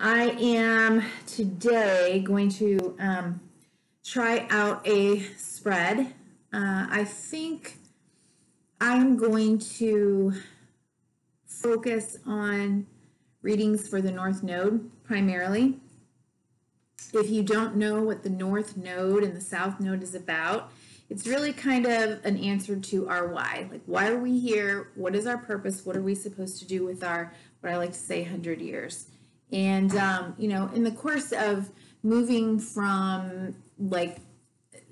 I am today going to try out a spread. I think I'm going to focus on readings for the North Node primarily. If you don't know what the North Node and the South Node is about, it's really kind of an answer to our why. Like, why are we here? What is our purpose? What are we supposed to do with our, what I like to say, 100 years? And, in the course of moving from, like,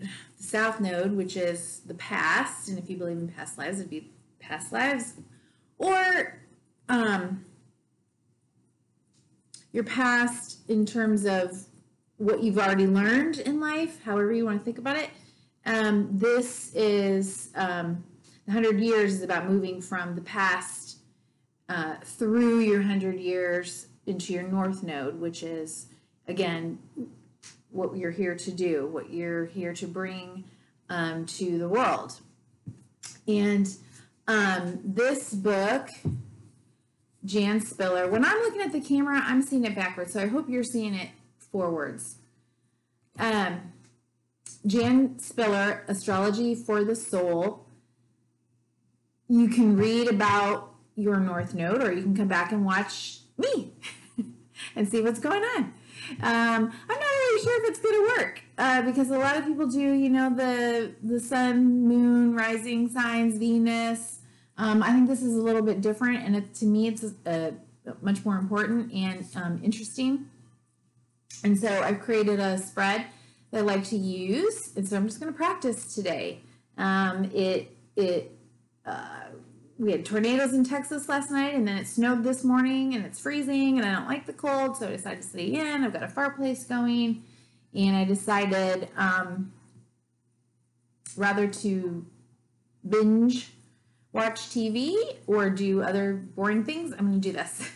the South Node, which is the past, and if you believe in past lives, it'd be past lives, or your past in terms of what you've already learned in life, however you want to think about it. This is 100 years is about moving from the past through your 100 years into your North Node, which is, again, what you're here to do, what you're here to bring to the world. And this book, Jan Spiller, when I'm looking at the camera, I'm seeing it backwards, so I hope you're seeing it forwards. Jan Spiller, Astrology for the Soul. You can read about your North Node, or you can come back and watch me and see what's going on. I'm not really sure if it's going to work because a lot of people do, the sun, moon, rising signs, Venus. I think this is a little bit different, and to me, it's much more important and interesting. And so I've created a spread that I like to use, and so I'm just going to practice today. We had tornadoes in Texas last night, and then it snowed this morning, and it's freezing, and I don't like the cold, so I decided to stay in. I've got a fireplace going, and I decided rather to binge watch TV or do other boring things, I'm going to do this.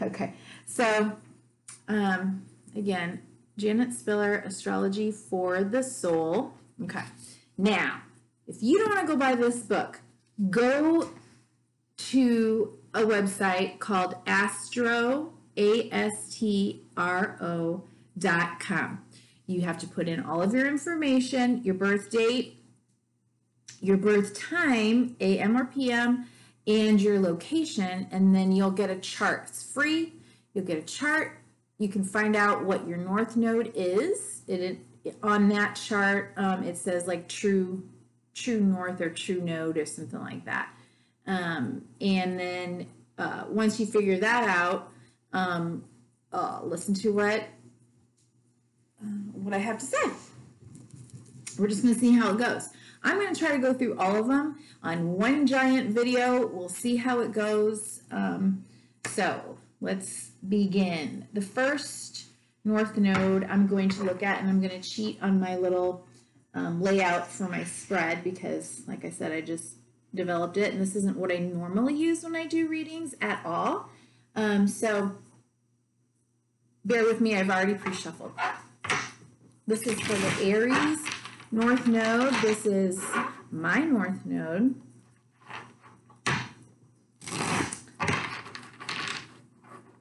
Okay, so again, Janet Spiller, Astrology for the Soul. Okay, now, if you don't want to go buy this book, go to a website called astro.com. You have to put in all of your information, your birth date, your birth time, AM or PM, and your location, and then you'll get a chart. It's free. You'll get a chart. You can find out what your North Node is. On that chart, it says like true North or true Node or something like that. And then once you figure that out, listen to what I have to say. We're just going to see how it goes. I'm going to try to go through all of them on one giant video. We'll see how it goes. So let's begin. The first North Node I'm going to look at, and I'm going to cheat on my little layout for my spread because, like I said, I just developed it, and this isn't what I normally use when I do readings at all. So bear with me, I've already pre-shuffled. This is for the Aries North Node. This is my North Node.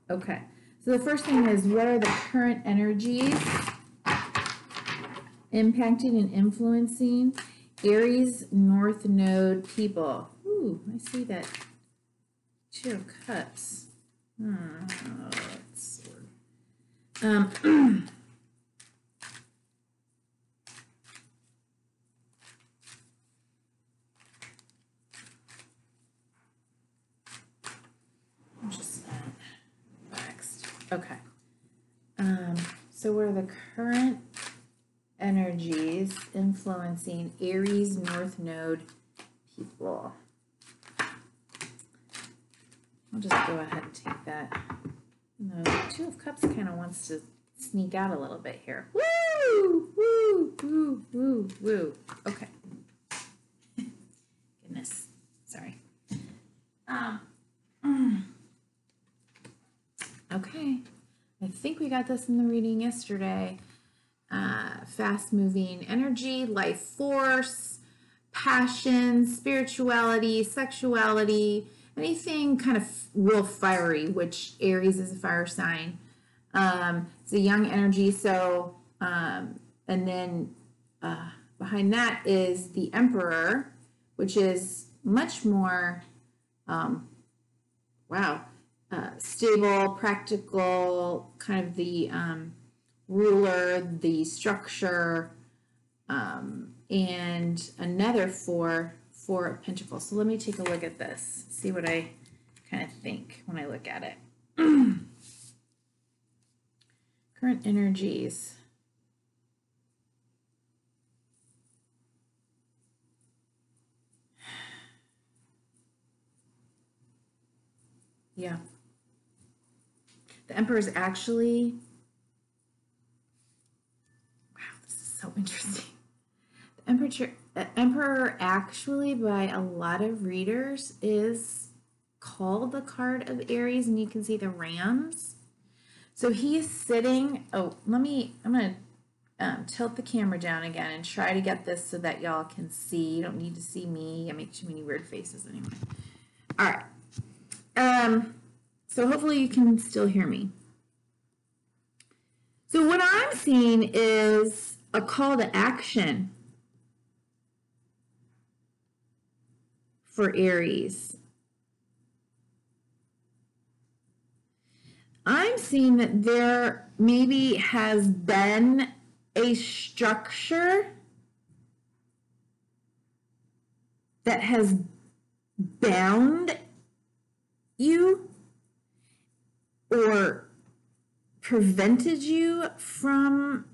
Okay, so the first thing is, what are the current energies impacting and influencing Aries North Node people? Ooh, I see that Two of Cups. Let's sort. I'm just relaxed. Okay. So what are the current energies influencing Aries North Node people? I'll just go ahead and take that. The Two of Cups kind of wants to sneak out a little bit here. Woo! Woo! Woo! Woo! Woo! Okay. Goodness. Sorry. Okay. I think we got this in the reading yesterday. Fast-moving energy, life force, passion, spirituality, sexuality, anything kind of real fiery, which Aries is a fire sign. It's a young energy. So, and then behind that is the Emperor, which is much more, stable, practical, kind of the ruler, the structure, and another four of Pentacles. So let me take a look at this, see what I kind of think when I look at it. Current energies. Yeah. The Emperor is actually, wow, this is so interesting. The Emperor actually, by a lot of readers, is called the card of Aries, and you can see the rams. So he is sitting, I'm going to tilt the camera down again and try to get this so that y'all can see. You don't need to see me. I make too many weird faces anyway. All right. So hopefully you can still hear me. So what I'm seeing is a call to action for Aries. I'm seeing that there maybe has been a structure that has bound you or prevented you from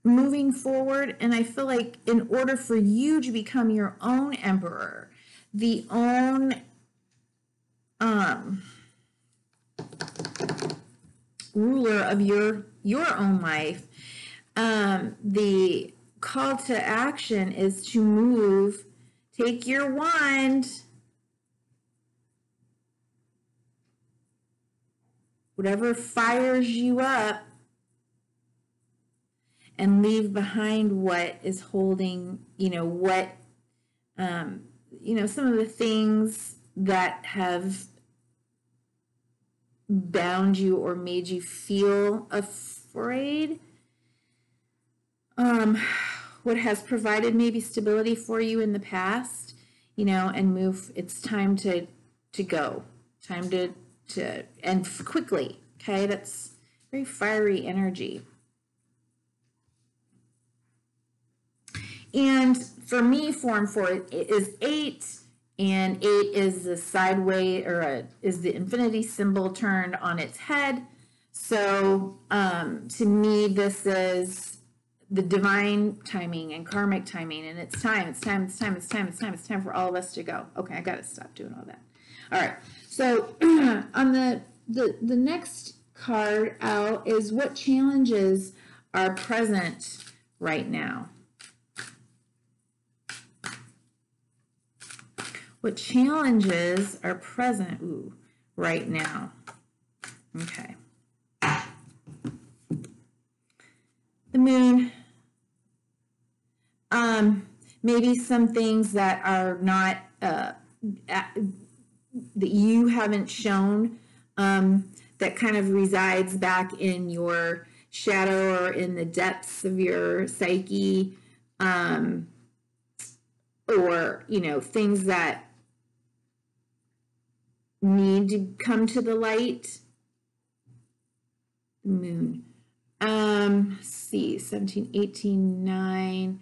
moving forward. And I feel like in order for you to become your own emperor, the own ruler of your own life, the call to action is to move, take your wand, whatever fires you up, and leave behind what is holding, some of the things that have bound you or made you feel afraid. What has provided maybe stability for you in the past, and move. It's time to go. Time to and quickly. Okay, that's very fiery energy. And for me, form 4 is 8, and 8 is the sideways, is the infinity symbol turned on its head. So to me, this is the divine timing and karmic timing, and it's time for all of us to go. Okay, I got to stop doing all that. All right, so on the next card out is what challenges are present right now. What challenges are present right now? Okay. The moon. Maybe some things that are not, that you haven't shown, that kind of resides back in your shadow or in the depths of your psyche, or, things that need to come to the light. Moon. Let's see, 17, 18, 9.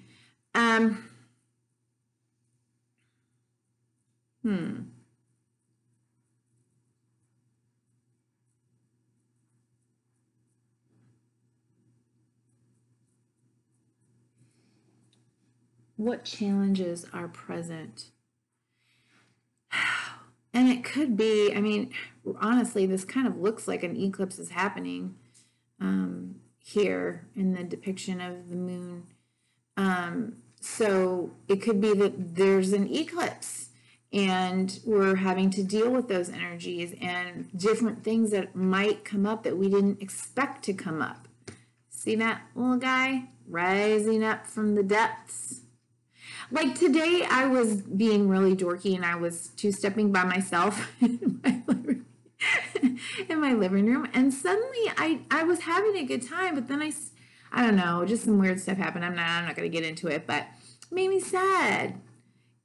What challenges are present? And it could be, honestly, this kind of looks like an eclipse is happening here in the depiction of the moon. So it could be that there's an eclipse and we're having to deal with those energies and different things that might come up that we didn't expect to come up. See that little guy rising up from the depths? Like today, I was being really dorky and I was two-stepping by myself in in my living room, and suddenly I was having a good time, but then I don't know, just some weird stuff happened. I'm not going to get into it, but it made me sad.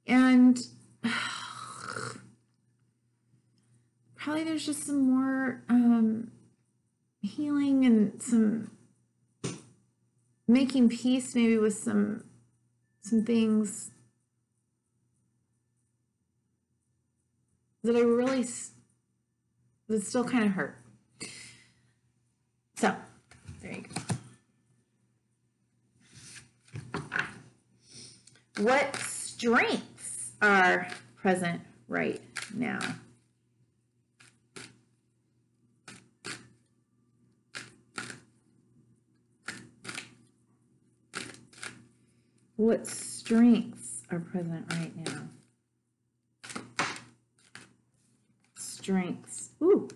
And probably there's just some more healing and some making peace maybe with some things that I really that still kind of hurt. So there you go. What strengths are present right now? What strengths are present right now? Strengths. Ooh.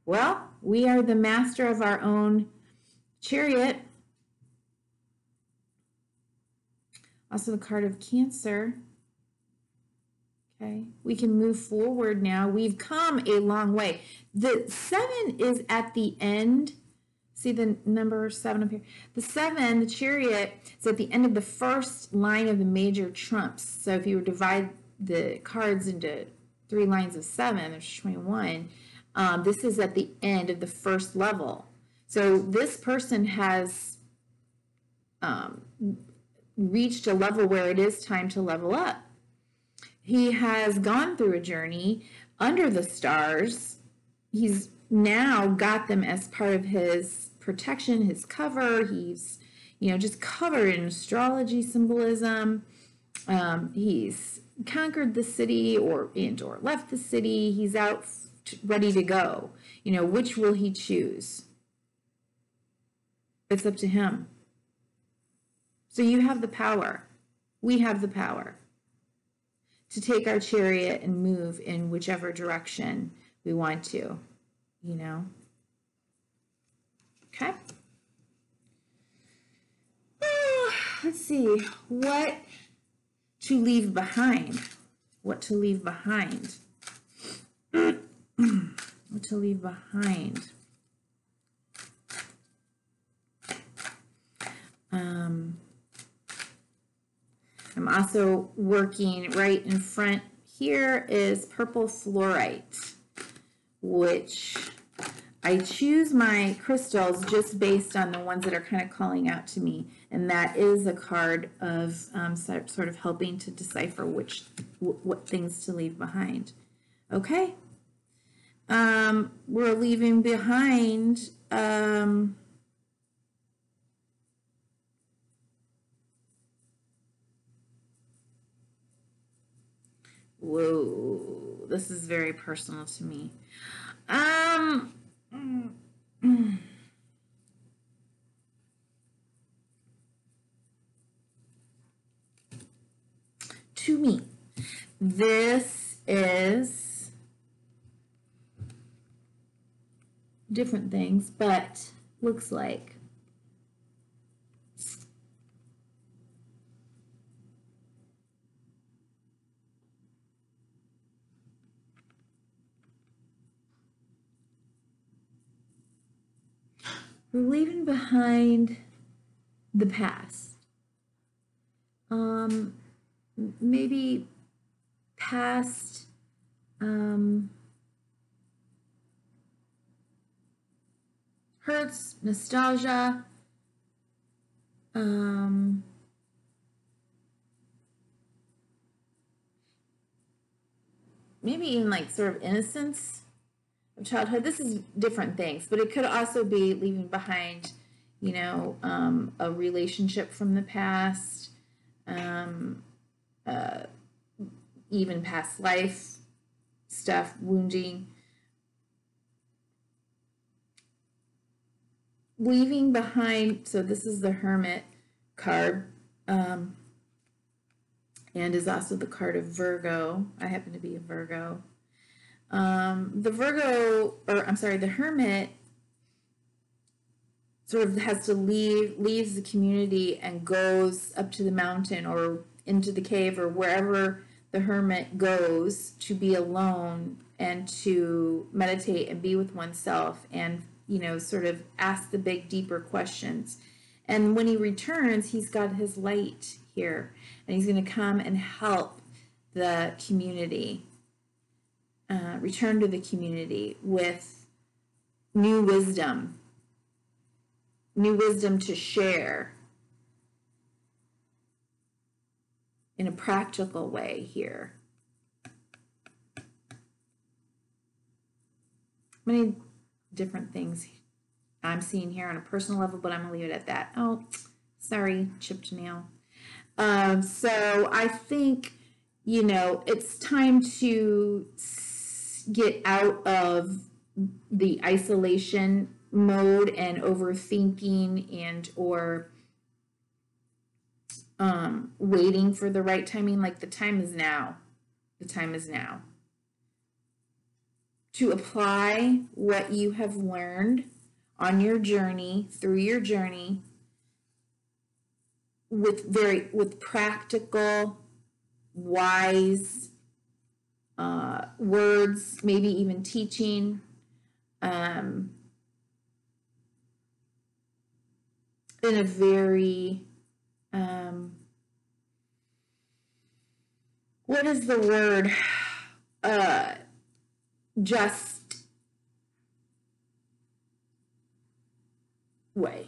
Well, we are the master of our own chariot. Also the card of Cancer. Okay, we can move forward now. We've come a long way. The 7 is at the end. See the number 7 up here? The 7, the chariot, is at the end of the first line of the major trumps. So if you divide the cards into 3 lines of 7, there's 21. This is at the end of the first level. So this person has reached a level where it is time to level up. He has gone through a journey under the stars. He's now got them as part of his protection, his cover. He's, just covered in astrology symbolism. He's conquered the city or left the city. He's out ready to go. Which will he choose? It's up to him. So you have the power. We have the power to take our chariot and move in whichever direction we want to, Okay. Let's see. What to leave behind. What to leave behind. What to leave behind. I'm also working right in front here is purple fluorite, which I choose my crystals just based on the ones that are kind of calling out to me. And that is a card of sort of helping to decipher what things to leave behind. Okay. We're leaving behind whoa, this is very personal to me. To me, this is different things, but looks like we're leaving behind the past. Maybe past hurts, nostalgia, maybe even like sort of innocence of childhood. This is different things, but it could also be leaving behind, a relationship from the past, even past life stuff, wounding. Leaving behind, so this is the Hermit card, and is also the card of Virgo. I happen to be a Virgo. The Hermit sort of has to leaves the community and goes up to the mountain or into the cave or wherever the hermit goes to be alone and to meditate and be with oneself and, you know, sort of ask the big, deeper questions. And when he returns, he's got his light here, and he's going to come and help the community, return to the community with new wisdom to share in a practical way here. Many different things I'm seeing here on a personal level, but I'm going to leave it at that. Oh, sorry, chipped nail. So I think, you know, it's time to get out of the isolation mode and overthinking and or waiting for the right timing. Like, the time is now. The time is now to apply what you have learned on your journey, through your journey, with practical, wise words, maybe even teaching, in a very what is the word? Just way.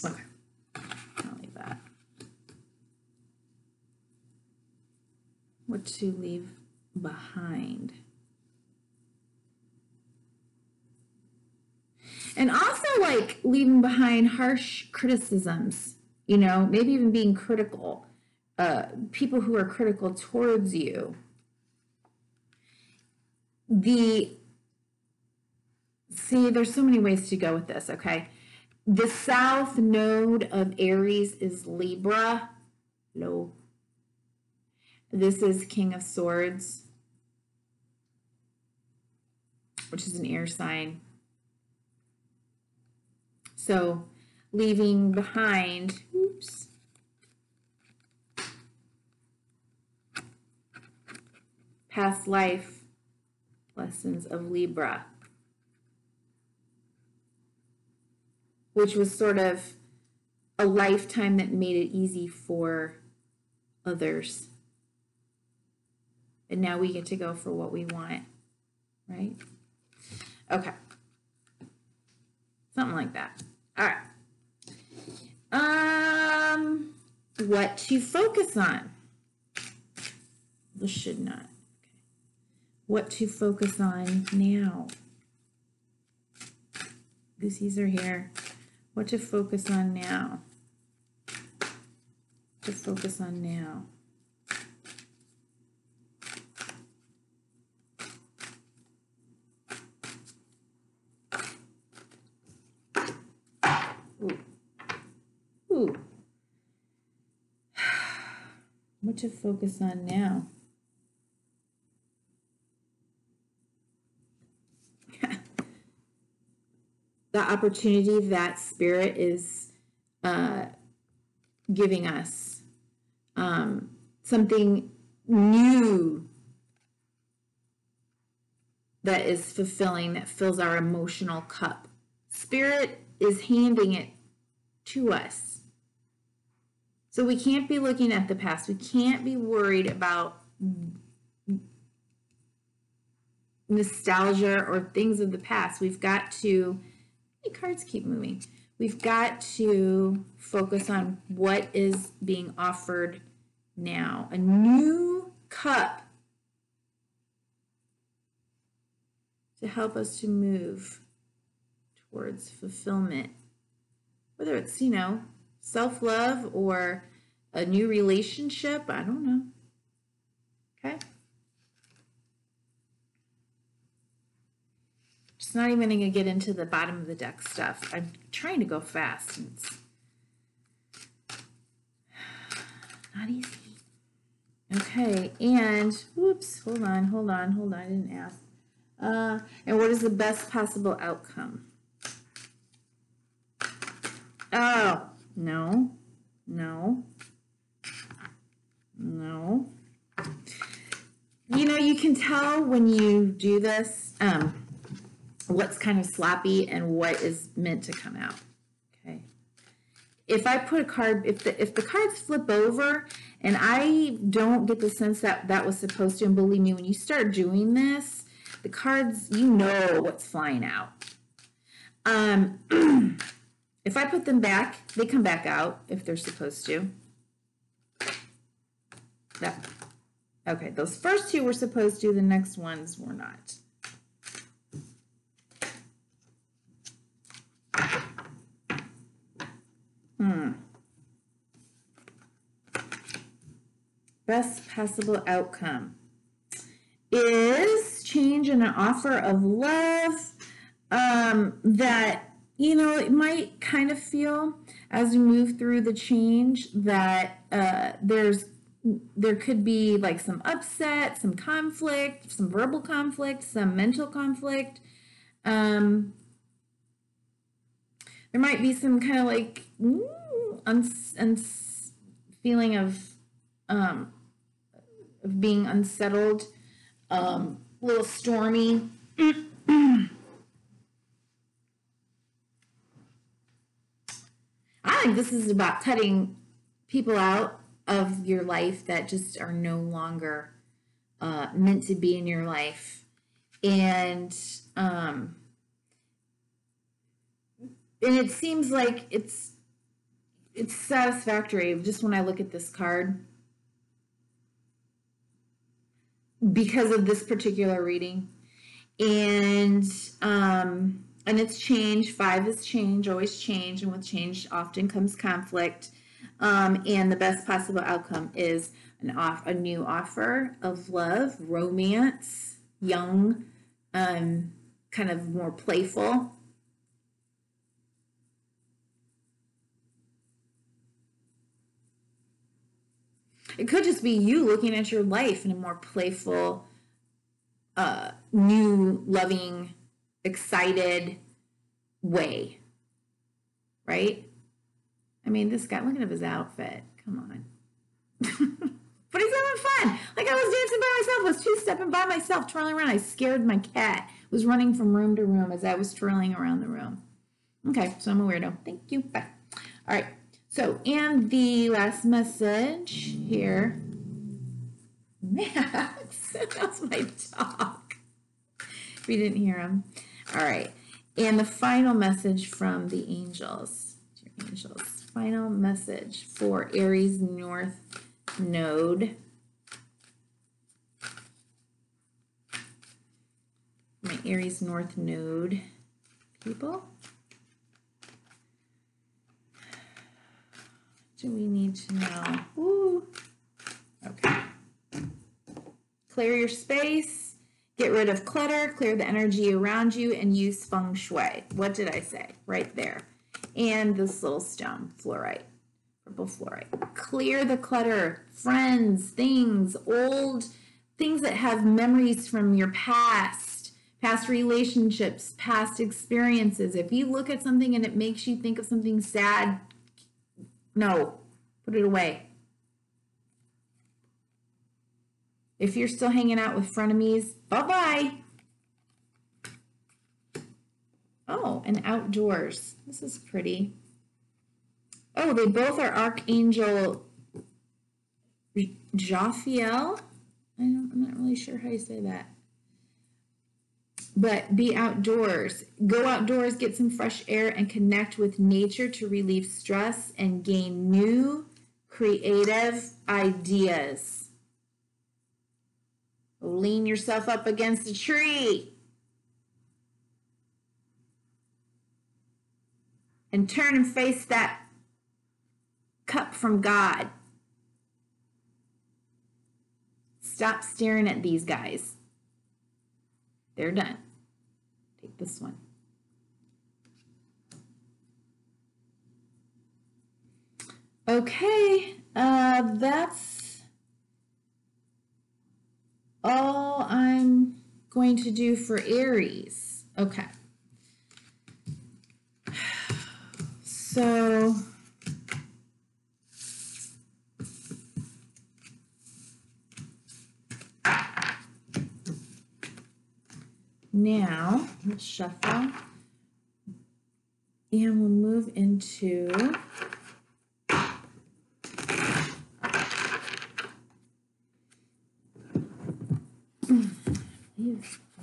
Okay, I'll leave that. What to leave behind. And also, like, leaving behind harsh criticisms, you know, maybe even being critical. People who are critical towards you. See, there's so many ways to go with this, okay? The south node of Aries is Libra. Low. This is King of Swords, which is an air sign. So, leaving behind, oops, past life lessons of Libra, which was sort of a lifetime that made it easy for others. And now we get to go for what we want, right? Okay. Something like that. All right. What to focus on? This should not. Okay. What to focus on now? Goosies are here. What to focus on now? To focus on now. Ooh. What to focus on now? The opportunity that Spirit is giving us, something new that is fulfilling, that fills our emotional cup. Spirit is handing it to us. So we can't be looking at the past. We can't be worried about nostalgia or things of the past. We've got to, the cards keep moving. We've got to focus on what is being offered now. A new cup to help us to move towards fulfillment. Whether it's, you know, self-love or a new relationship, I don't know. Okay? Just not even going to get into the bottom of the deck stuff. I'm trying to go fast. And it's not easy. Okay, and, whoops, hold on, I didn't ask. And what is the best possible outcome? Oh, no. You know, you can tell when you do this what's kind of sloppy and what is meant to come out. Okay. If I put a card, if the cards flip over and I don't get the sense that that was supposed to, and believe me, when you start doing this, the cards, you know what's flying out. If I put them back, they come back out if they're supposed to. That. Okay, those first two were supposed to, the next ones were not. Best possible outcome is change in an offer of love that, you know, it might kind of feel as we move through the change that there could be like some upset, some conflict, some verbal conflict, some mental conflict. There might be some kind of like feeling of being unsettled, a little stormy. I think this is about cutting people out of your life that just are no longer meant to be in your life. And it seems like it's satisfactory just when I look at this card because of this particular reading. And it's change. 5 is change, always change, and with change often comes conflict. And the best possible outcome is a new offer of love, romance, young, kind of more playful. It could just be you looking at your life in a more playful, new, loving, excited way, right? I mean, this guy, look at his outfit. Come on. But he's having fun. Like I was dancing by myself. I was two-stepping by myself, twirling around. I scared my cat. It was running from room to room as I was twirling around the room. Okay, so I'm a weirdo. Thank you. Bye. All right. So, and the last message here. Max, that's my dog. If you didn't hear him. All right. And the final message from the angels. Your angels. Final message for Aries North Node. My Aries North Node people. Do we need to know? Ooh. Okay. Clear your space, get rid of clutter, clear the energy around you, and use feng shui. What did I say? Right there. And this little stone, fluorite, purple fluorite. Clear the clutter, friends, things, old things that have memories from your past relationships, past experiences. If you look at something and it makes you think of something sad, no, put it away. If you're still hanging out with frenemies, bye-bye. Oh, and outdoors. This is pretty. Oh, they both are Archangel Jophiel. I'm not really sure how you say that. But be outdoors. Go outdoors, get some fresh air, and connect with nature to relieve stress and gain new creative ideas. Lean yourself up against a tree and turn and face that cup from God. Stop staring at these guys. They're done. Take this one. Okay, that's all I'm going to do for Aries. Okay. So Now, we'll shuffle. And we'll move into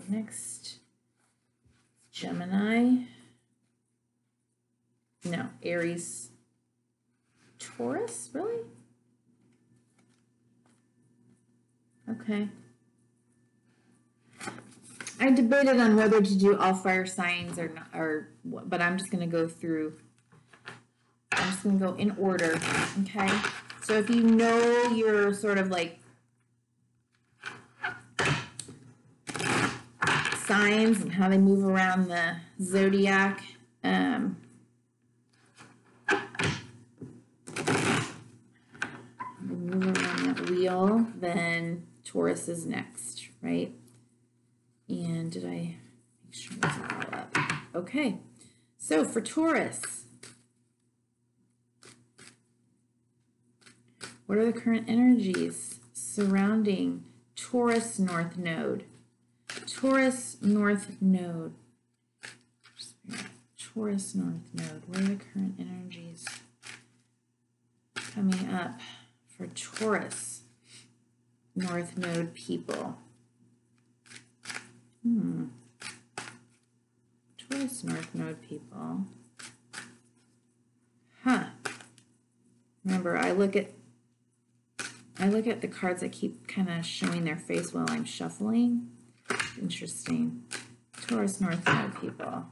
next Gemini. No, Aries, Taurus, really? Okay. I debated on whether to do all fire signs or not, but I'm just going to go through. I'm just going to go in order, okay? So if you know your sort of like signs and how they move around the zodiac, move around that wheel, then Taurus is next, right? And did I make sure this is all up? Okay, so for Taurus, what are the current energies surrounding Taurus North Node? Taurus North Node. Taurus North Node. What are the current energies coming up for Taurus North Node people? Taurus North Node people. Remember, I look at the cards that keep kind of showing their face while I'm shuffling. Interesting. Taurus North Node people.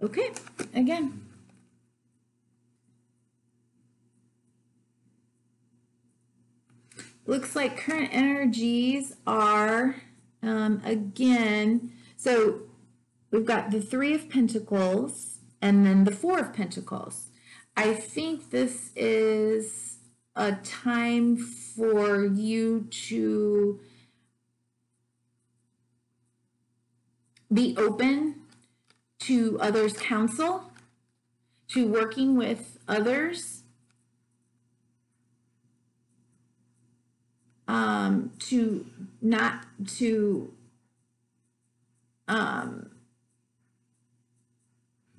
Okay, again. Looks like current energies are, again, so we've got the Three of Pentacles and then the Four of Pentacles. I think this is a time for you to be open to others' counsel, to working with others, to not to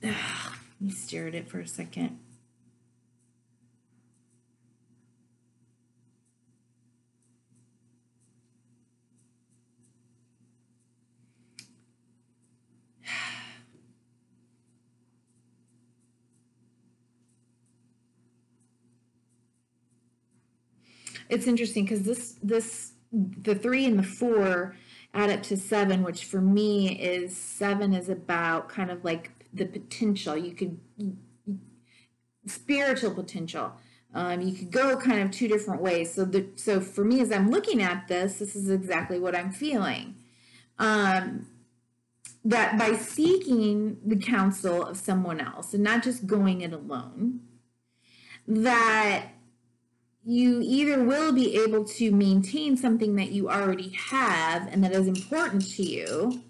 let me stare at it for a second. It's interesting because the 3 and the 4 add up to 7, which for me is 7 is about kind of like the potential. You could spiritual potential. You could go kind of two different ways. So for me, as I'm looking at this is exactly what I'm feeling. That by seeking the counsel of someone else and not just going it alone, that you either will be able to maintain something that you already have and that is important to you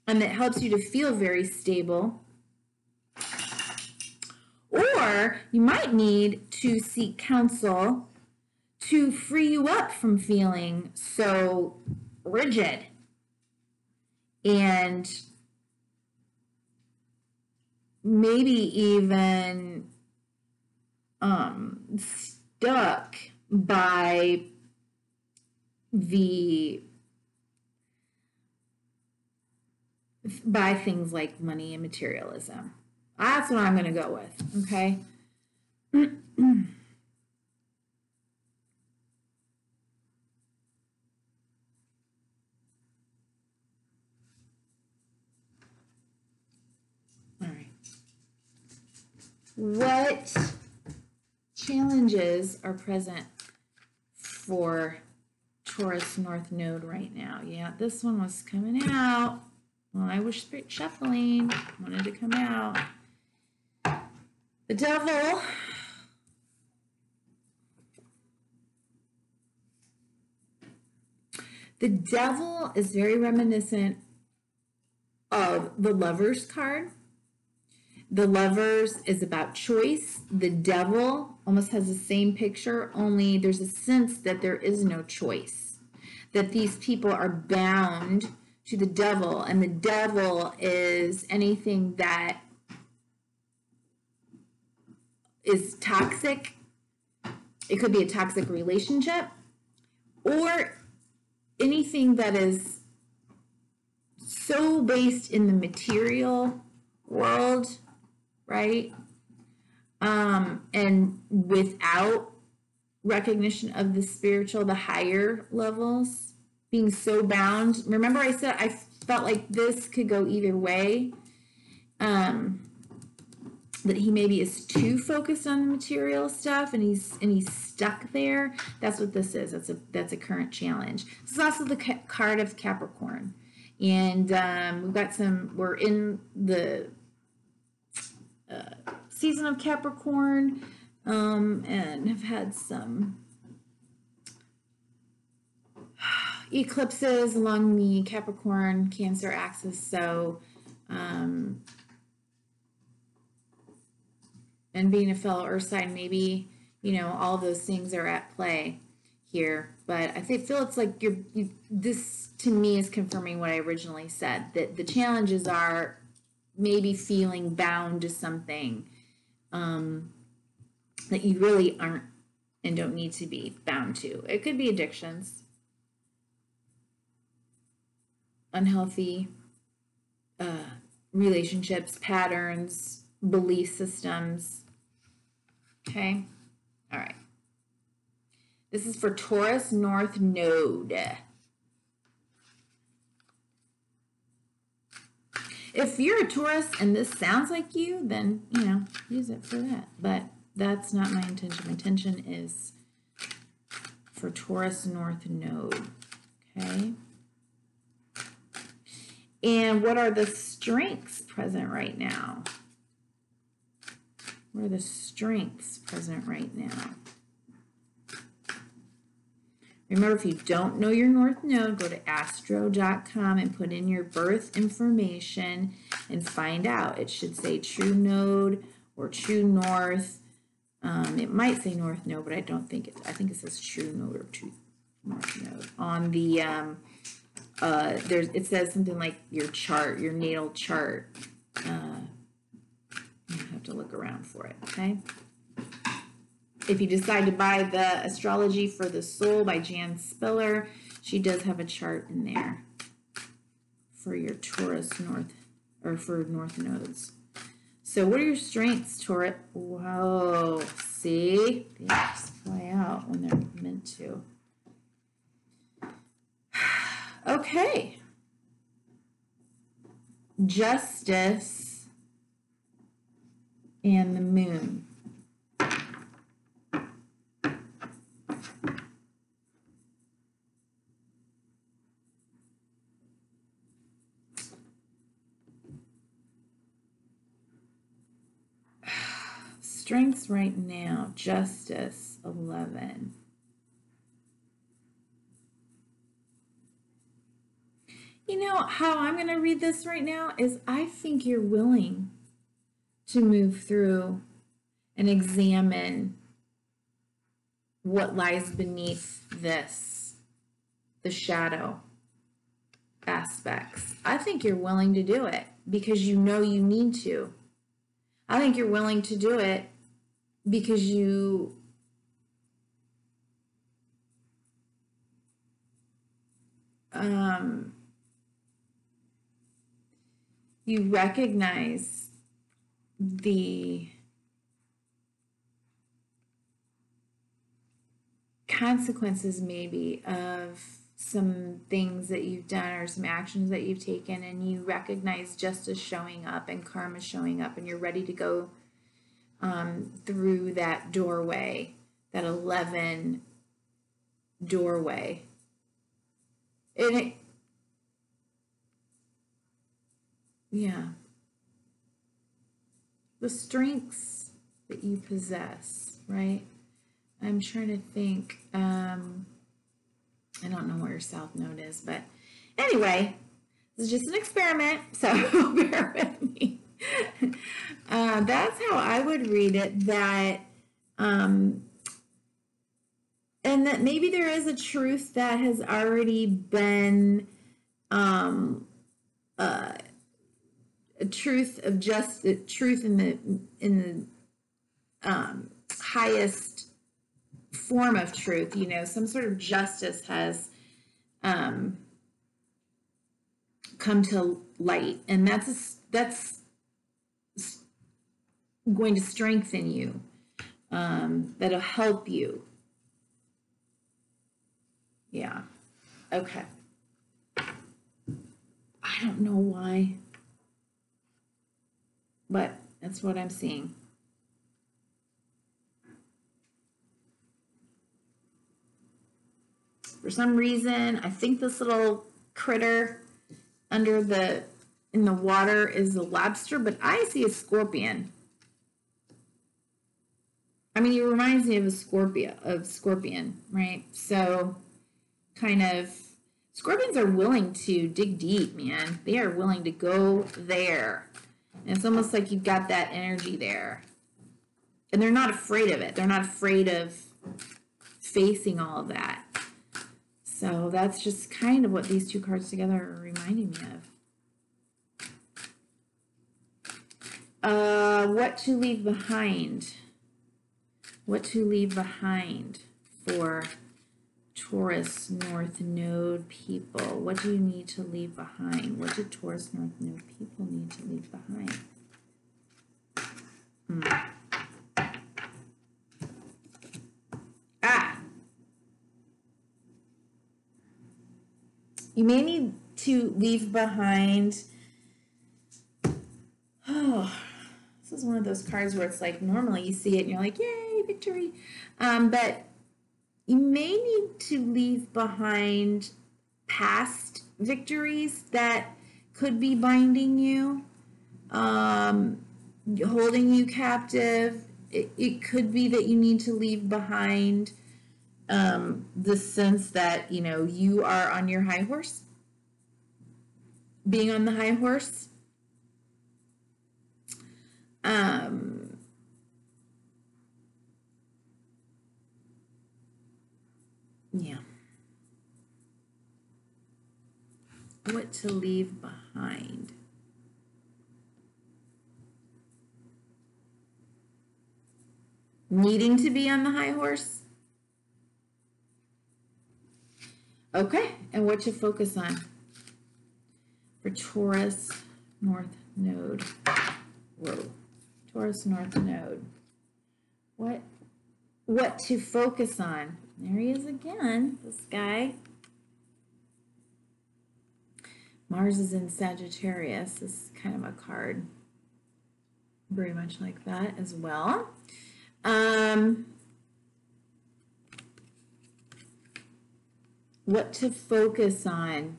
and that helps you to feel very stable, or you might need to seek counsel to free you up from feeling so rigid and maybe even stuck by things like money and materialism. That's what I'm going to go with, okay? All right. What challenges are present for Taurus North Node right now? Yeah, this one was coming out. Well, I wish Spirit Shuffling wanted to come out. The Devil. The Devil is very reminiscent of the Lovers card. The Lovers is about choice. The Devil almost has the same picture, only there's a sense that there is no choice, that these people are bound to the devil, and the devil is anything that is toxic. It could be a toxic relationship or anything that is so based in the material world, right? And without recognition of the spiritual, the higher levels, being so bound. Remember I said I felt like this could go either way. That he maybe is too focused on the material stuff and he's stuck there. That's what this is. That's a current challenge. This is also the card of Capricorn. And we're in the season of Capricorn, and have had some eclipses along the Capricorn Cancer axis. So, and being a fellow Earth sign, maybe, all those things are at play here. But I feel it's like this to me is confirming what I originally said, that the challenges are maybe feeling bound to something that you really aren't and don't need to be bound to. It could be addictions, unhealthy relationships, patterns, belief systems. Okay. All right. This is for Taurus North Node. If you're a Taurus and this sounds like you, then, use it for that. But that's not my intention. My intention is for Taurus North Node. Okay. And what are the strengths present right now? What are the strengths present right now? Remember, if you don't know your North Node, go to astro.com and put in your birth information and find out. It should say True Node or True North. It might say North Node, but I don't think it. I think it says True Node or True North Node. On the it says something like your chart, your natal chart. You have to look around for it. Okay. If you decide to buy the Astrology for the Soul by Jan Spiller, she does have a chart in there for your Taurus North, or for North Nodes. So what are your strengths, Taurus? Whoa, see? They just fly out when they're meant to. Okay. Justice and the Moon. Strengths right now, Justice, 11. How I'm going to read this right now is I think you're willing to move through and examine what lies beneath this, the shadow aspects. I think you're willing to do it because you know you need to. I think you're willing to do it because you recognize the consequences maybe of some things that you've done or some actions that you've taken, and you recognize justice showing up and karma showing up, and you're ready to go through that doorway, that 11 doorway. And the strengths that you possess, right? I'm trying to think. I don't know where your South Node is, but anyway, this is just an experiment, so bear with me. That's how I would read it, that and that maybe there is a truth that has already been a truth of just truth in the highest form of truth. You know, some sort of justice has come to light, and that's going to strengthen you. That'll help you. Yeah. Okay. I don't know why, but that's what I'm seeing. For some reason, I think this little critter in the water is a lobster, but I see a scorpion. I mean, it reminds me of a scorpion, right? So kind of, scorpions are willing to dig deep, man. They are willing to go there. And it's almost like you've got that energy there. And they're not afraid of it. They're not afraid of facing all of that. So that's just kind of what these two cards together are reminding me of. What to leave behind. What to leave behind for Taurus North Node people. What do you need to leave behind? What do Taurus North Node people need to leave behind? You may need to leave behind. Oh, this is one of those cards where it's like normally you see it and you're like, yay, victory. But you may need to leave behind past victories that could be binding you, holding you captive. It could be that you need to leave behind the sense that, you know, you are on your high horse, being on the high horse. Yeah. What to leave behind. Needing to be on the high horse. Okay, and what to focus on for Taurus North Node. Whoa, Taurus North Node. What to focus on? There he is again, this guy. Mars is in Sagittarius. This is kind of a card very much like that as well. What to focus on?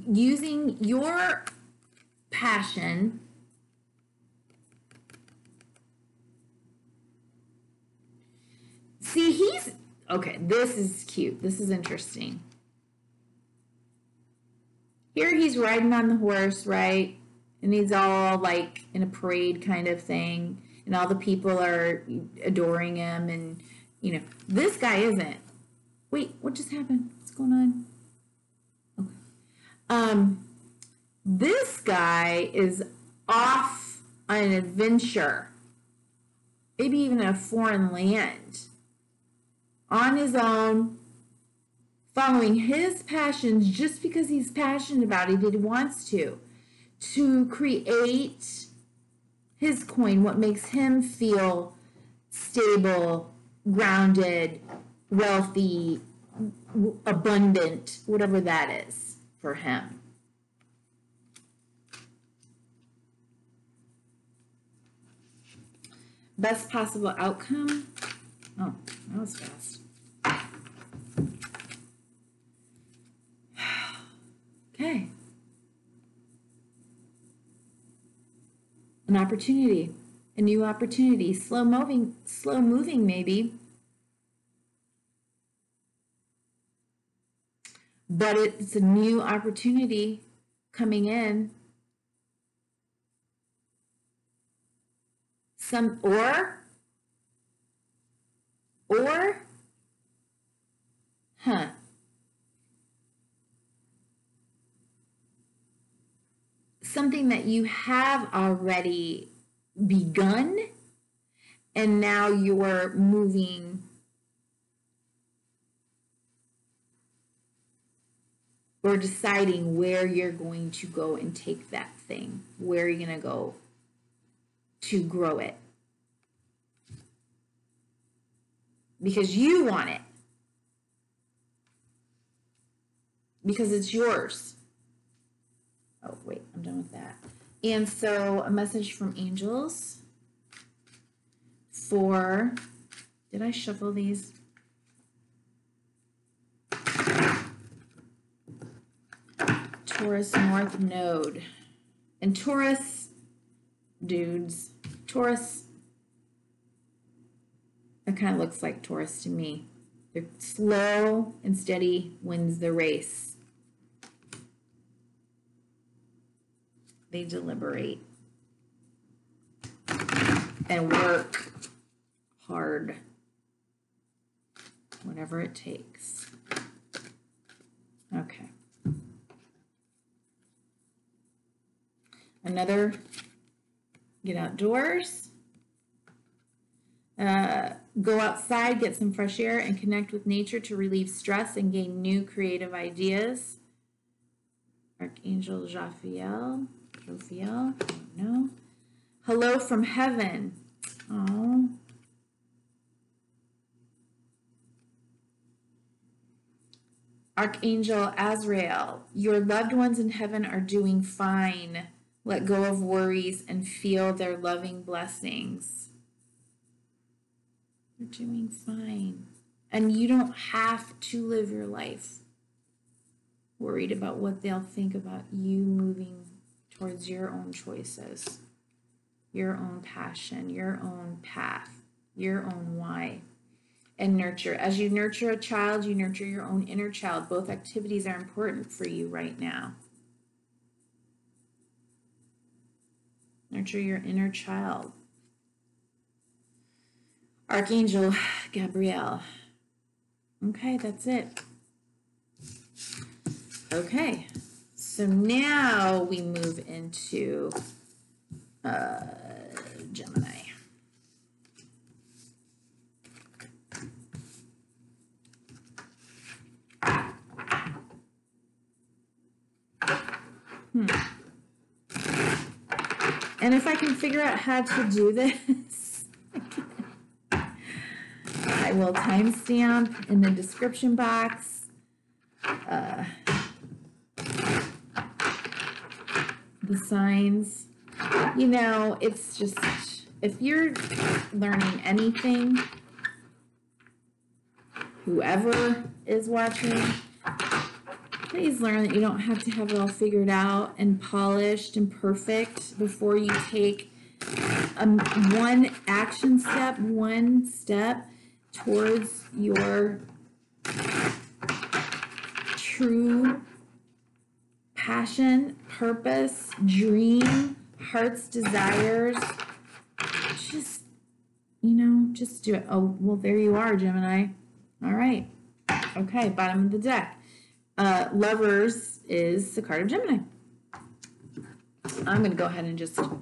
Using your passion See, okay, this is cute. This is interesting. Here he's riding on the horse, right? And he's all like in a parade kind of thing. And all the people are adoring him. And, you know, this guy isn't. Wait, what just happened? What's going on? Okay. This guy is off on an adventure. Maybe even in a foreign land. On his own, following his passions just because he's passionate about it, he wants to create his coin, what makes him feel stable, grounded, wealthy, abundant, whatever that is for him. Best possible outcome. Oh, that was fast. Okay. An opportunity, a new opportunity, slow moving maybe. But it's a new opportunity coming in. or something that you have already begun, and now you're moving or deciding where you're going to go and take that thing, where you're going to go to grow it. Because you want it. Because it's yours. Oh, wait, I'm done with that. And so a message from angels for, did I shuffle these? Taurus North Node. And Taurus, dudes, Taurus, it kind of looks like Taurus to me. They're slow and steady wins the race. They deliberate and work hard, whatever it takes. Okay. Another, get outdoors, go outside, get some fresh air, and connect with nature to relieve stress and gain new creative ideas. Archangel Jophiel, I don't know. Hello from heaven. Oh. Archangel Azrael, your loved ones in heaven are doing fine. Let go of worries and feel their loving blessings. They're doing fine. And you don't have to live your life worried about what they'll think about you moving towards your own choices, your own passion, your own path, your own why. And nurture. As you nurture a child, you nurture your own inner child. Both activities are important for you right now. Nurture your inner child. Archangel Gabriel. Okay, that's it. Okay, so now we move into Gemini. And if I can figure out how to do this, I will timestamp in the description box the signs. You know, it's just, if you're learning anything, whoever is watching, please learn that you don't have to have it all figured out and polished and perfect before you take one action step, one step towards your true passion, purpose, dream, heart's desires. Just, you know, just do it. Oh, well, there you are, Gemini. All right. Okay, bottom of the deck. Lovers is the card of Gemini. I'm going to go ahead and just ooh,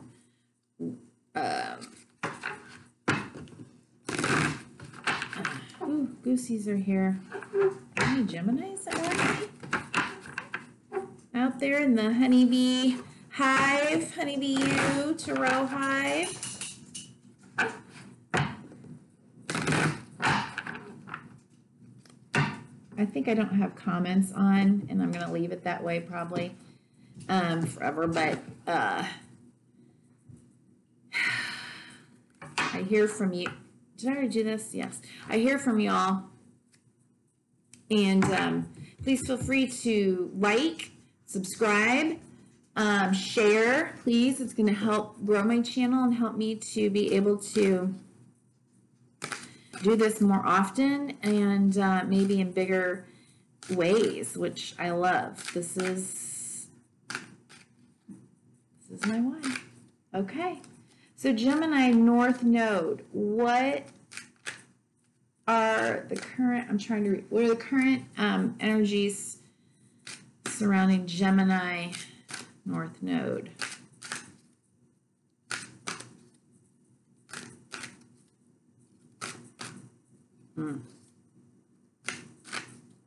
goosies are here. Any Geminis out there in the honeybee hive, Honeybeeyoutarot hive? I think I don't have comments on, and I'm going to leave it that way probably forever, but I hear from you. Did I already do this? Yes. I hear from y'all, and please feel free to like, subscribe, share, please. It's going to help grow my channel and help me to be able to do this more often and maybe in bigger ways, which I love. This is my one. Okay. So Gemini North Node, what are the current, what are the current energies surrounding Gemini North Node.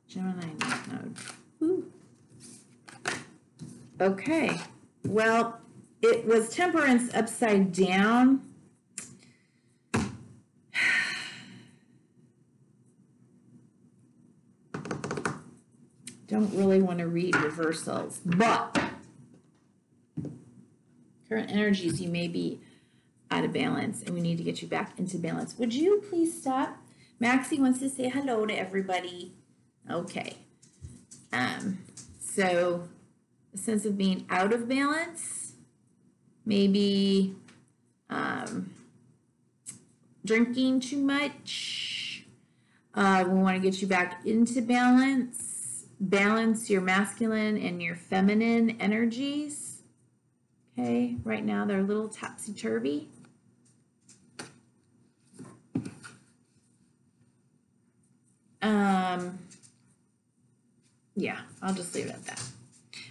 Gemini North Node. Ooh. Okay, well, it was Temperance upside down. Don't really want to read reversals, but current energies, you may be out of balance and we need to get you back into balance. Would you please stop? Maxie wants to say hello to everybody. Okay. So a sense of being out of balance, maybe drinking too much. We want to get you back into balance. Balance your masculine and your feminine energies. Okay, right now they're a little topsy-turvy. Yeah, I'll just leave it at that.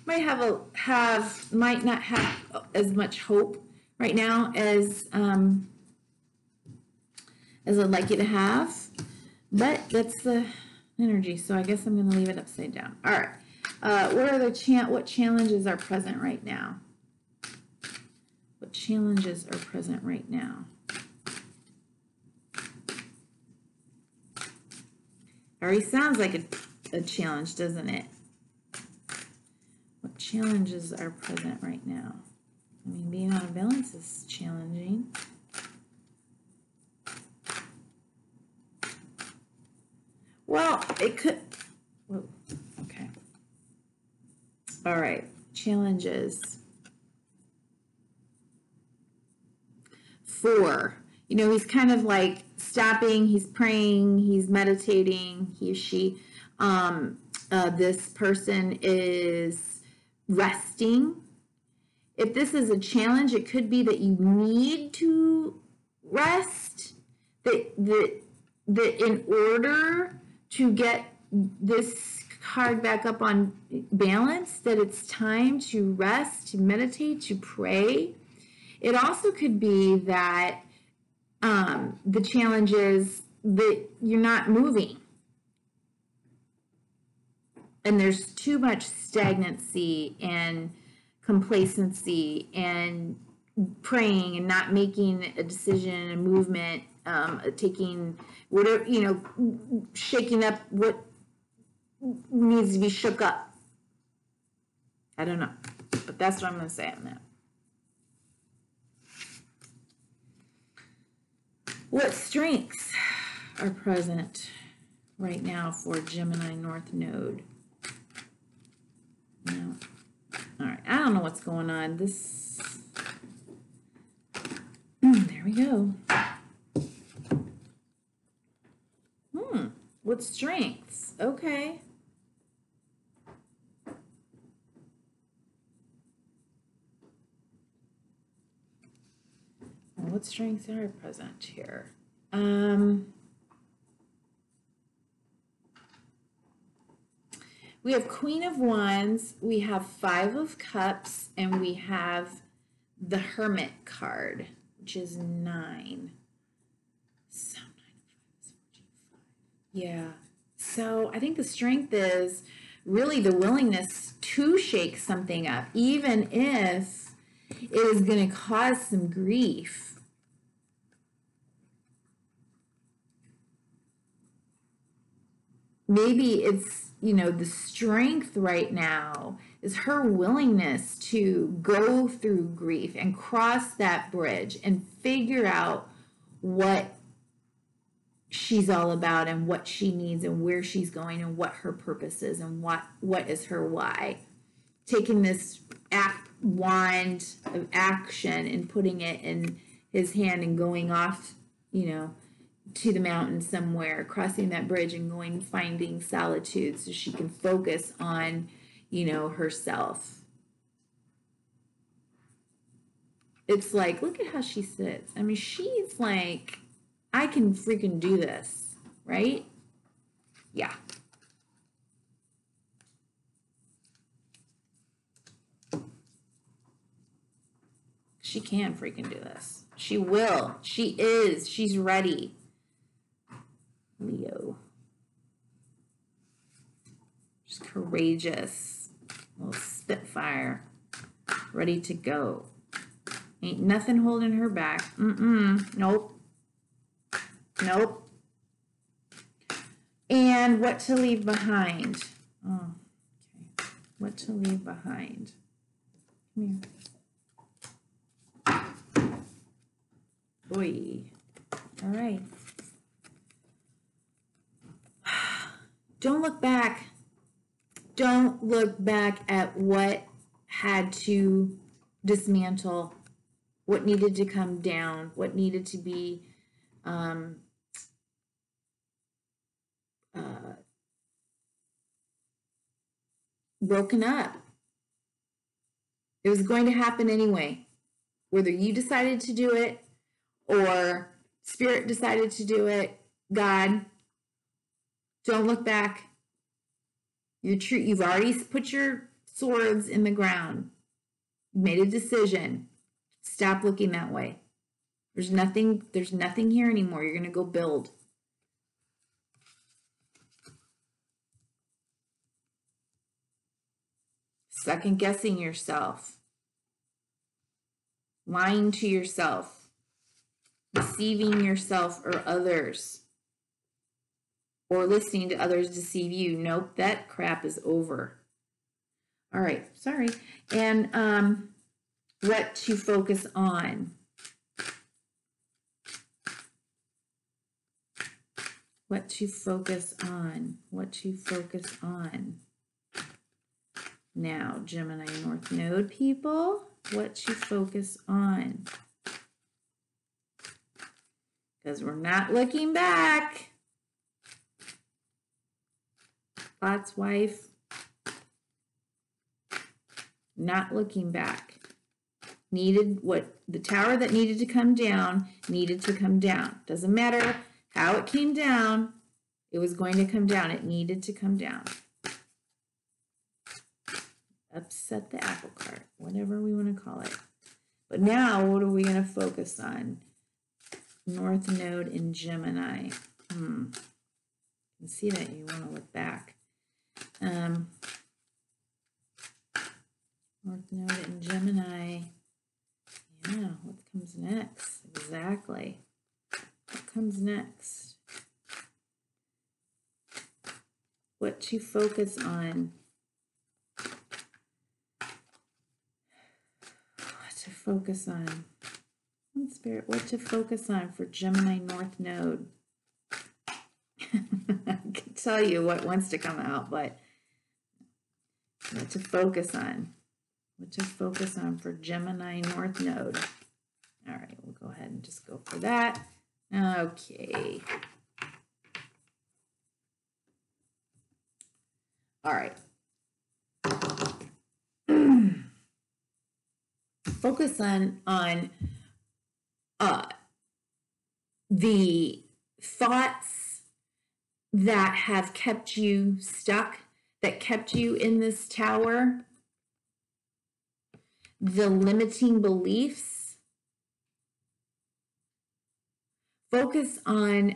Might not have as much hope right now as I'd like you to have, but that's the energy. So I guess I'm going to leave it upside down. All right. What challenges are present right now? What challenges are present right now? Already sounds like a challenge, doesn't it? What challenges are present right now? I mean, being out of balance is challenging. Well, it could. Whoa, okay. All right. Challenges. 4. You know, he's kind of like stopping, he's praying, he's meditating, he or she. This person is resting. If this is a challenge, it could be that you need to rest, that in order to get this card back up on balance, that it's time to rest, to meditate, to pray. It also could be that the challenge is that you're not moving. And there's too much stagnancy and complacency and praying and not making a decision, a movement, taking whatever, you know, shaking up what needs to be shook up. I don't know, but that's what I'm going to say on that. What strengths are present right now for Gemini North Node? No. All right, I don't know what's going on. There we go. What strengths? Okay. What strengths are present here? We have Queen of Wands, we have 5 of Cups, and we have the Hermit card, which is 9. So 9 of 5 is 14, 5. Yeah. So I think the strength is really the willingness to shake something up, even if it is going to cause some grief. Maybe it's, you know, the strength right now is her willingness to go through grief and cross that bridge and figure out what she's all about and what she needs and where she's going and what her purpose is and what is her why. Taking this wand of action and putting it in his hand and going off, you know, to the mountain somewhere, crossing that bridge and going, finding solitude so she can focus on, you know, herself. It's like, look at how she sits. I mean, she's like, I can freaking do this, right? Yeah. She can freaking do this. She will. She is. She's ready. Leo. She's courageous. Little spitfire. Ready to go. Ain't nothing holding her back. Nope. Nope. And what to leave behind. Oh, okay. What to leave behind. Come here. Boy. All right. Don't look back. Don't look back at what had to dismantle, what needed to come down, what needed to be broken up. It was going to happen anyway. Whether you decided to do it or Spirit decided to do it, God, don't look back. You've already put your swords in the ground. You made a decision. Stop looking that way. There's nothing here anymore. You're going to go build. Second guessing yourself. Lying to yourself. Deceiving yourself or others. Or listening to others deceive you. Nope, that crap is over. All right, sorry. And what to focus on. What to focus on. What to focus on. Now, Gemini North Node people, what to focus on. Because we're not looking back. Lot's wife, not looking back. Needed what the tower that needed to come down needed to come down. Doesn't matter how it came down, it was going to come down. It needed to come down. Upset the apple cart, whatever we want to call it. But now, what are we going to focus on? North Node in Gemini. You can see that you want to look back. North Node in Gemini. Yeah, what comes next? Exactly. What comes next? What to focus on? What to focus on? Spirit, what to focus on for Gemini North Node? I can tell you what wants to come out, but what to focus on. What to focus on for Gemini North Node. All right, we'll go ahead and just go for that. Okay. All right. Focus on the thoughts that have kept you stuck, that kept you in this tower, the limiting beliefs. Focus on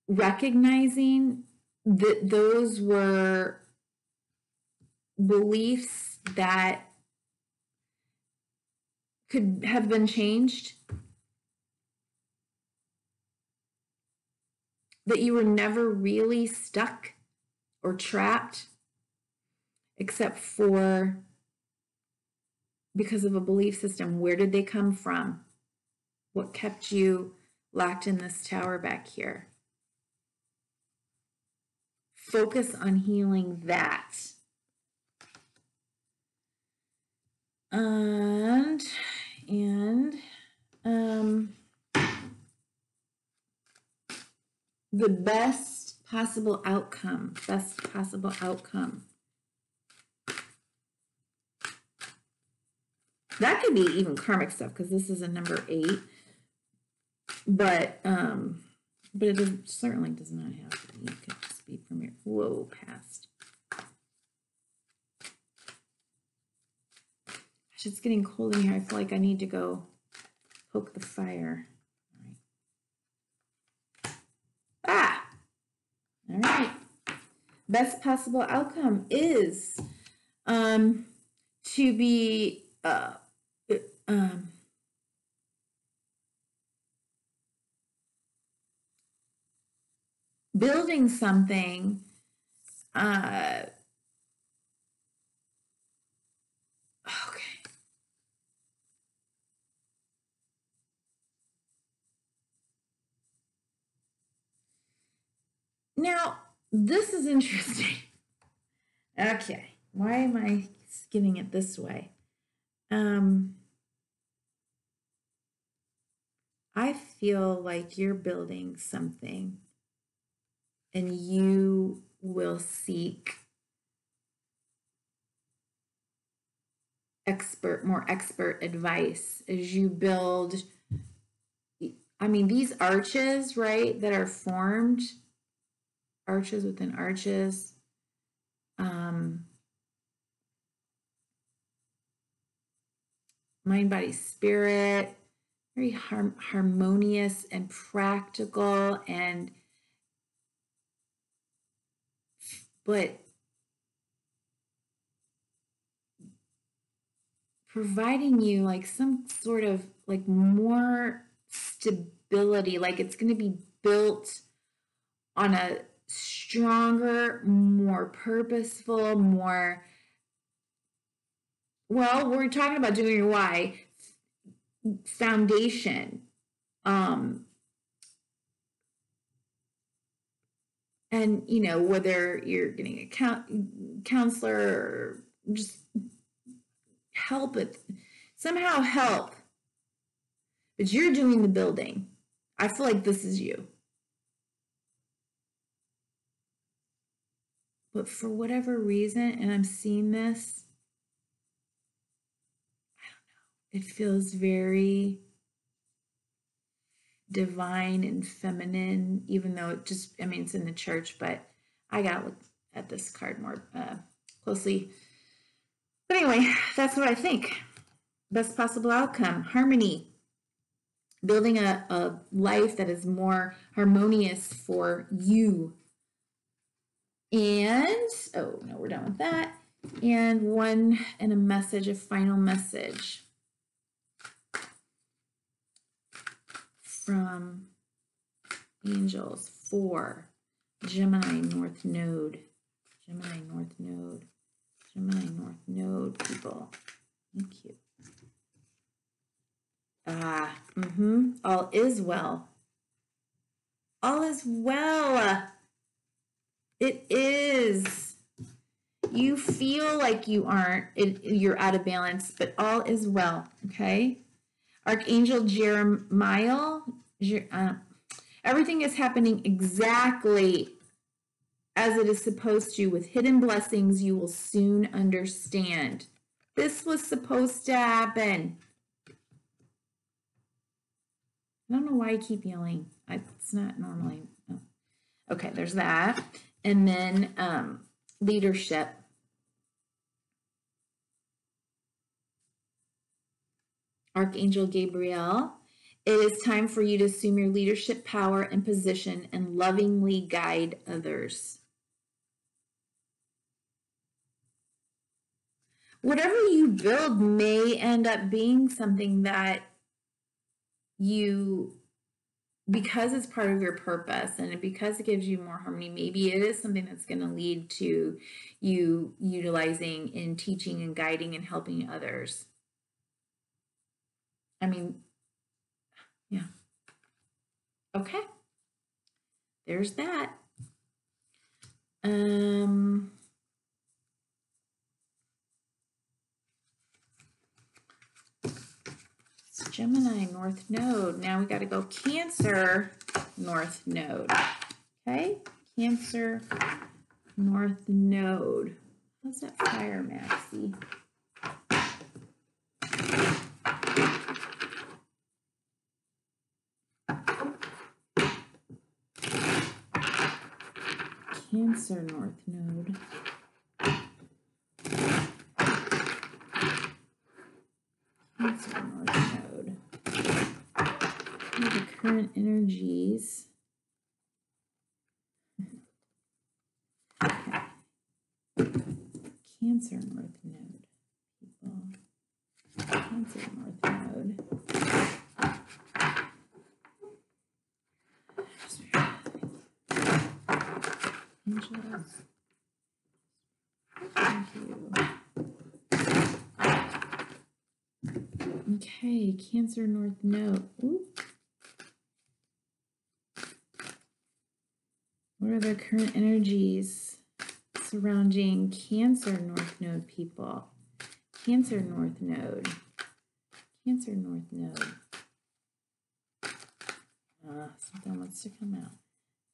recognizing that those were beliefs that could have been changed, that you were never really stuck or trapped except for because of a belief system. Where did they come from? What kept you locked in this tower back here? Focus on healing that. And the best possible outcome. That could be even karmic stuff because this is a number 8. But it certainly does not have to be. It could just be from your past. It's getting cold in here. I feel like I need to go poke the fire. All right. All right. Best possible outcome is to be building something okay. Now, this is interesting. Okay, why am I getting it this way? I feel like you're building something and you will seek more expert advice as you build. I mean, these arches, right, that are formed, arches within arches, mind, body, spirit, very harmonious and practical, but providing you like some sort of like more stability, like it's going to be built on a stronger, more purposeful, more, well, we're talking about doing your why foundation. And, you know, whether you're getting a counselor or just help it, somehow help, but you're doing the building. I feel like this is you. But for whatever reason, and I'm seeing this, I don't know, it feels very divine and feminine, even though it just, I mean, it's in the church, but I got to look at this card more closely. But anyway, that's what I think. Best possible outcome, harmony. Building a life that is more harmonious for you. And, oh, no, we're done with that. And a message, a final message from angels for Gemini North Node. Gemini North Node. Gemini North Node people. Thank you. All is well. All is well. It is. You feel like you're out of balance, but all is well, okay? Archangel Jeremiah, everything is happening exactly as it is supposed to. With hidden blessings, you will soon understand. This was supposed to happen. I don't know why I keep yelling. It's not normally. Oh. Okay, there's that. And then leadership. Archangel Gabriel, it is time for you to assume your leadership power and position and lovingly guide others. Whatever you build may end up being something that you, because it's part of your purpose and because it gives you more harmony, maybe it is something that's going to lead to you utilizing in teaching and guiding and helping others. I mean, yeah. Okay. There's that. It's Gemini North Node. Now we got to go Cancer North Node. Okay? Cancer North Node. How's that fire, Maxie? Cancer North Node. current energies? Okay. Cancer North Node, people. Cancer North Node. Angels. Thank you. Okay, Cancer North Node. Ooh. What are the current energies surrounding Cancer North Node, people? Cancer North Node. Cancer North Node. Something wants to come out.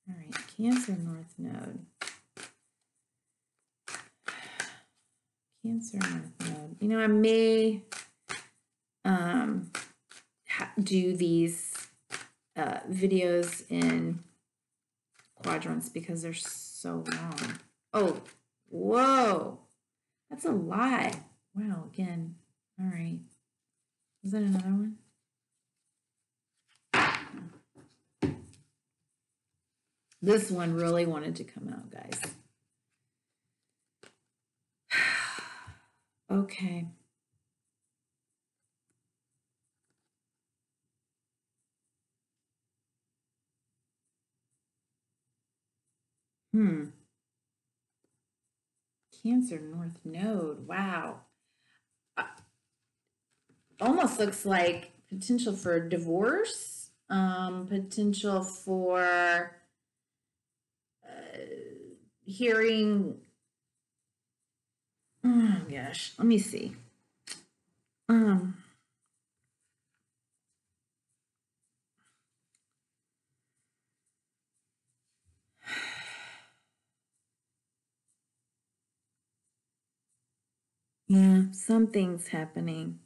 All right, Cancer North Node. Cancer North Node. You know, I may do these videos in quadrants because they're so long. Oh, whoa. That's a lot. Wow, again. All right. Is that another one? This one really wanted to come out, guys. Okay. Cancer North Node. Wow. Almost looks like potential for divorce, potential for hearing. Oh gosh, let me see. Yeah, something's happening.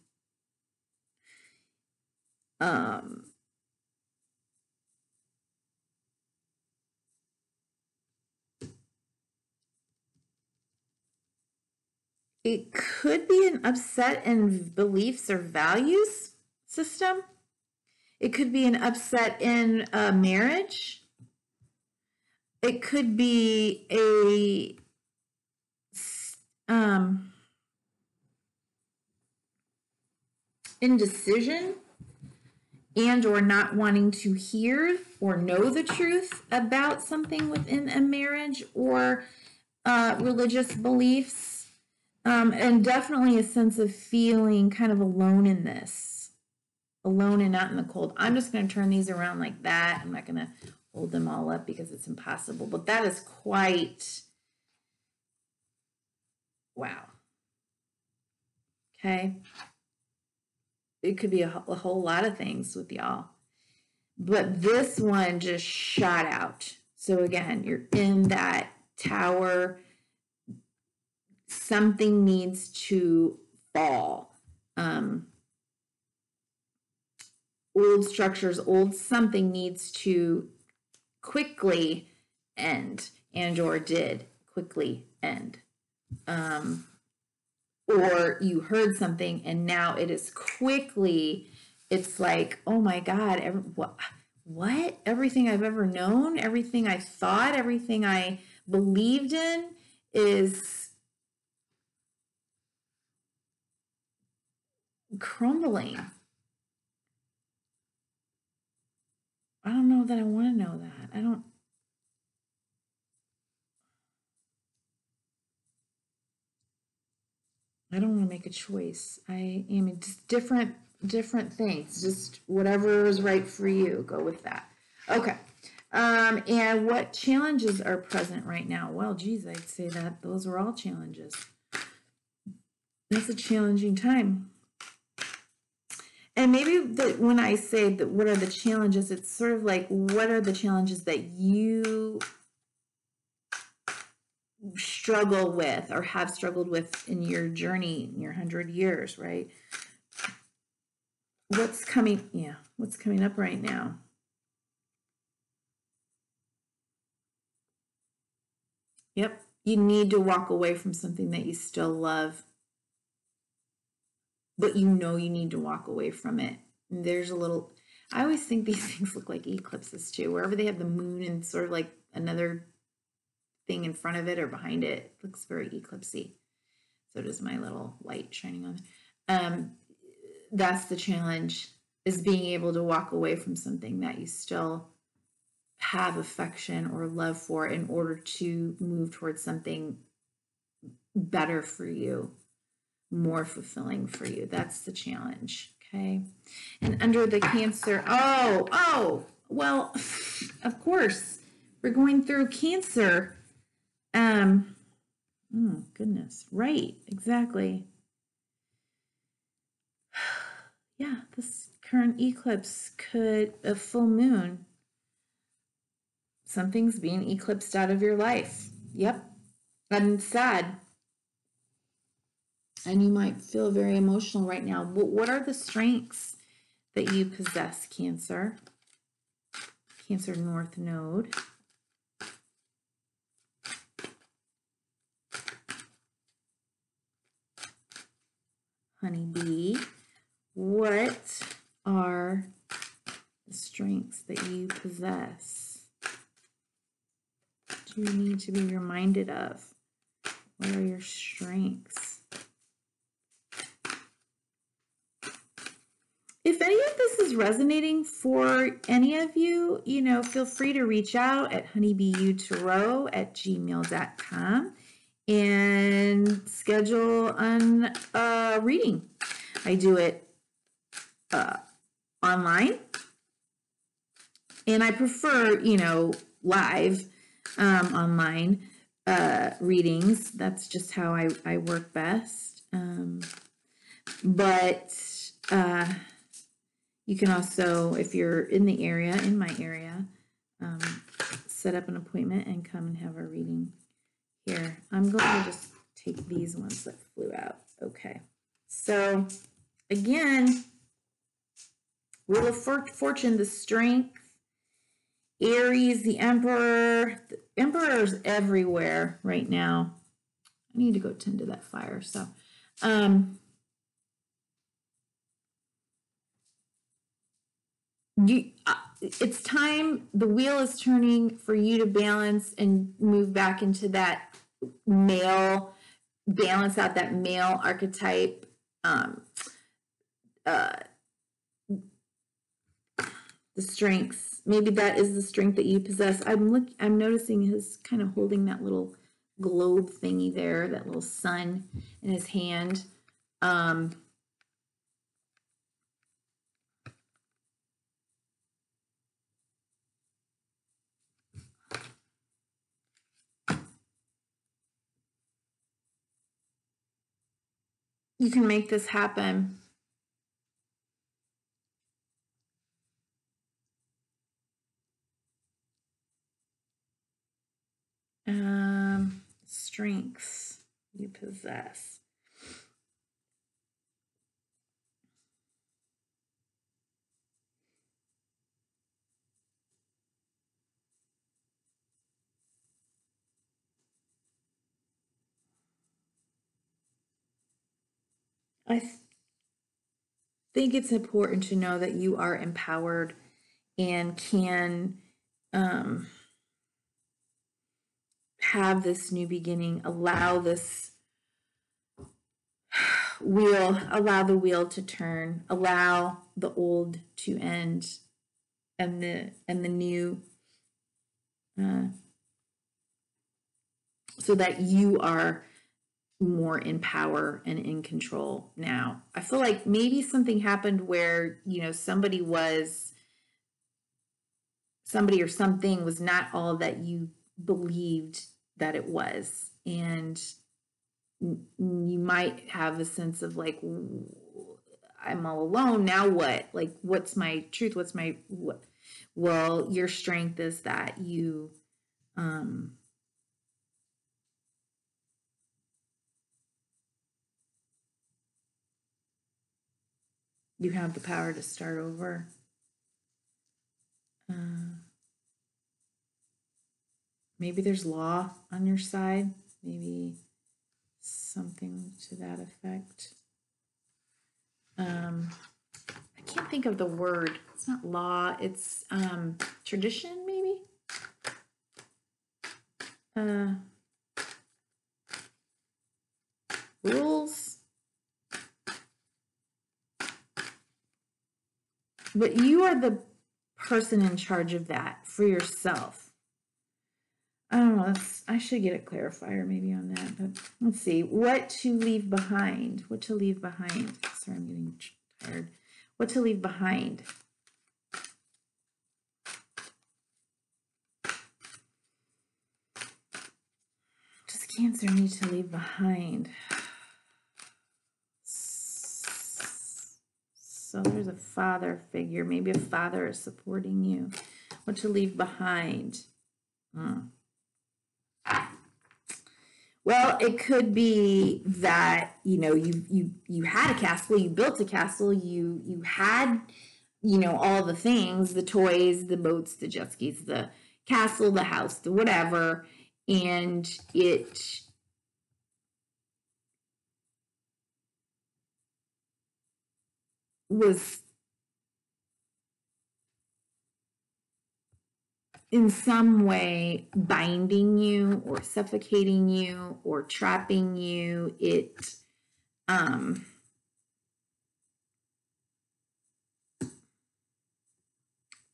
It could be an upset in beliefs or values system. It could be an upset in a marriage. It could be a indecision and or not wanting to hear or know the truth about something within a marriage or religious beliefs, and definitely a sense of feeling kind of alone in this, alone and not in the cold. I'm just going to turn these around like that. I'm not going to hold them all up because it's impossible, but that is quite, wow. Okay. It could be a whole lot of things with y'all, but this one just shot out. So again, you're in that tower. Something needs to fall. Old structures, old something needs to quickly end, and or did quickly end. Or you heard something and now it is quickly, it's like, oh my God, what? Everything I've ever known, everything I thought, everything I believed in is crumbling. I don't know that I want to know that. I don't want to make a choice. I am just different things. Just whatever is right for you. Go with that. Okay. And what challenges are present right now? Well, geez, I'd say that those are all challenges. It's a challenging time. And maybe when I say that, what are the challenges? It's sort of like, what are the challenges that you struggle with or have struggled with in your journey, in your 100 years, right? What's coming up right now? Yep, you need to walk away from something that you still love, but you know you need to walk away from it. And there's a little, I always think these things look like eclipses too. Wherever they have the moon and sort of like another thing in front of it or behind it, it looks very eclipsy. So does my little light shining on. That's the challenge, is being able to walk away from something that you still have affection or love for in order to move towards something better for you, more fulfilling for you. That's the challenge. Okay. And under the Cancer, well, of course, we're going through Cancer. Oh, goodness. Right. Exactly. Yeah, this current eclipse could, a full moon, something's being eclipsed out of your life. Yep. And sad. And you might feel very emotional right now. But what are the strengths that you possess, Cancer? Cancer North Node. Honeybee. What are the strengths that you possess? Do you need to be reminded of? What are your strengths? If any of this is resonating for any of you, feel free to reach out at honeybeeyoutarot@gmail.com and schedule a reading. I do it online, and I prefer, live online readings. That's just how I work best. But you can also, if you're in the area, in my area, set up an appointment and come and have a reading here. I'm going to just take these ones that flew out. Okay. So, again, Wheel of Fortune, the Strength, Aries, the Emperor. The Emperor's everywhere right now. I need to go tend to that fire. So, it's time, the wheel is turning for you to balance and move back into that male, balance out that male archetype. The strengths, maybe that is the strength that you possess. I'm noticing his kind of holding that little globe thingy there, that little sun in his hand. You can make this happen. Strengths you possess. I think it's important to know that you are empowered and can have this new beginning, allow this allow the wheel to turn, allow the old to end and the new, so that you are more in power and in control now. I feel like maybe something happened where, somebody or something was not all that you believed that it was. And you might have a sense of like, I'm all alone. Now what? Like, what's my truth? What? Well, your strength is that you, you have the power to start over. Maybe there's law on your side. Maybe something to that effect. I can't think of the word. It's not law. It's tradition, maybe. Rules. But you are the person in charge of that for yourself. I don't know. I should get a clarifier maybe on that. But let's see. What to leave behind. What to leave behind. Sorry, I'm getting tired. What to leave behind. Does Cancer need to leave behind? So there's a father figure. Maybe a father is supporting you. What to leave behind? Well, it could be that, you know, you had a castle, you built a castle, you had, you know, all the things, the toys, the boats, the jet skis, the castle, the house, the whatever, and it was in some way binding you or suffocating you or trapping you. It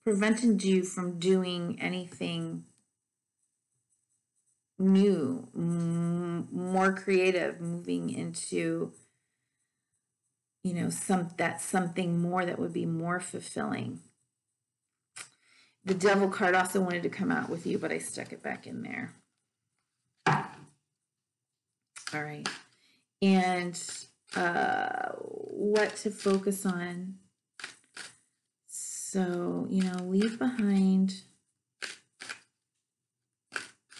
prevented you from doing anything new, more creative, moving into, you know, something more that would be more fulfilling. The Devil card also wanted to come out with you, but I stuck it back in there. All right. And what to focus on. So, you know, leave behind,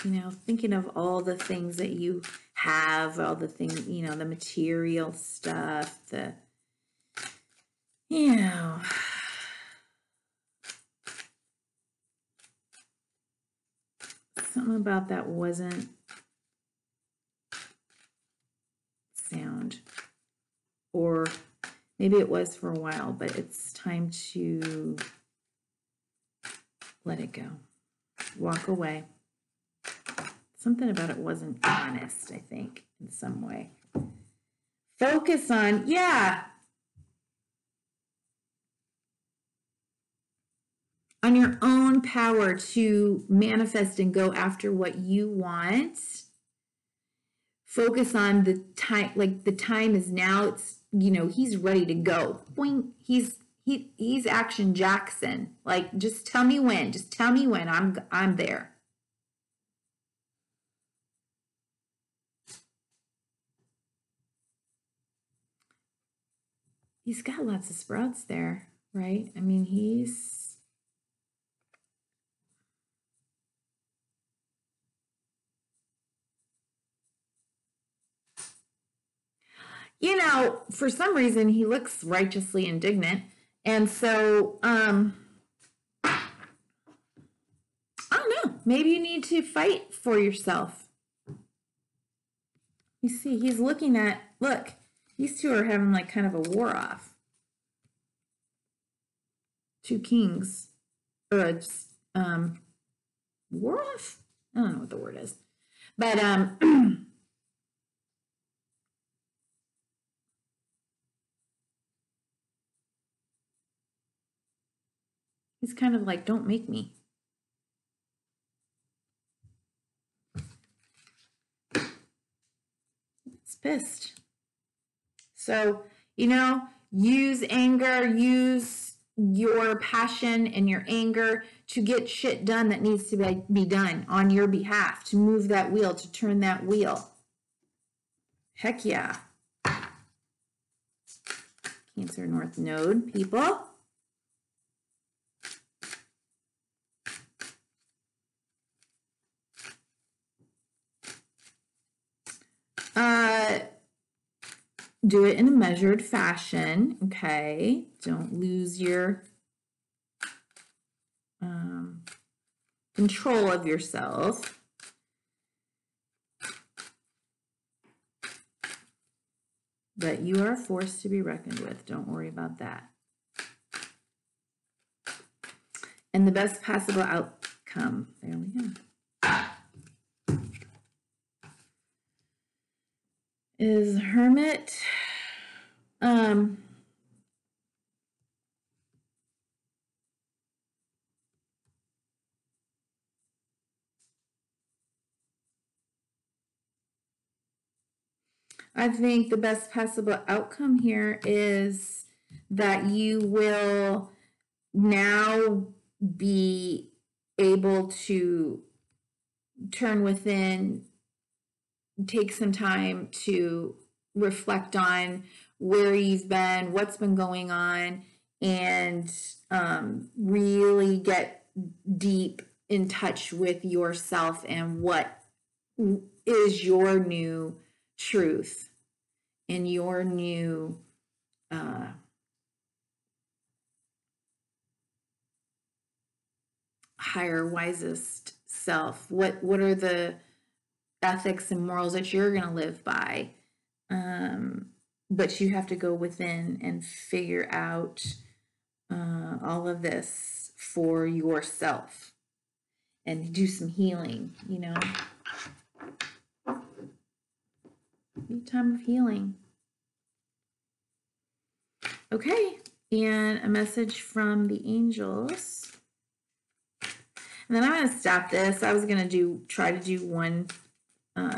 you know, thinking of all the things that you have, all the things, you know, the material stuff, the, you know, something about that wasn't sound, or maybe it was for a while, but it's time to let it go. Walk away. Something about it wasn't honest, I think, in some way. Focus on, on your own power to manifest and go after what you want. Focus on the time, like the time is now. It's, you know, he's ready to go. Boing. He's Action Jackson. Like, just tell me when. Just tell me when. I'm there. He's got lots of sprouts there, right? I mean, he's, you know, for some reason he looks righteously indignant. And so, I don't know, maybe you need to fight for yourself. You see, he's looking at, look, these two are having like kind of a war off. Two kings, or war off? I don't know what the word is, but he's kind of like, don't make me. It's pissed. So, you know, use anger, use your passion and your anger to get shit done that needs to be done on your behalf, to move that wheel, to turn that wheel. Heck yeah. Cancer North Node people. Do it in a measured fashion, okay? Don't lose your control of yourself. But you are a force to be reckoned with. Don't worry about that. and the best possible outcome. There we go. Is Hermit. I think the best possible outcome here is that you will now be able to turn within, take some time to reflect on where you've been, what's been going on, and really get deep in touch with yourself and what is your new truth and your new higher, wisest self. What are the ethics and morals that you're going to live by? But you have to go within and figure out all of this for yourself and do some healing, you know. Be time of healing. Okay, and a message from the angels. And then I'm going to stop this. I was going to try to do one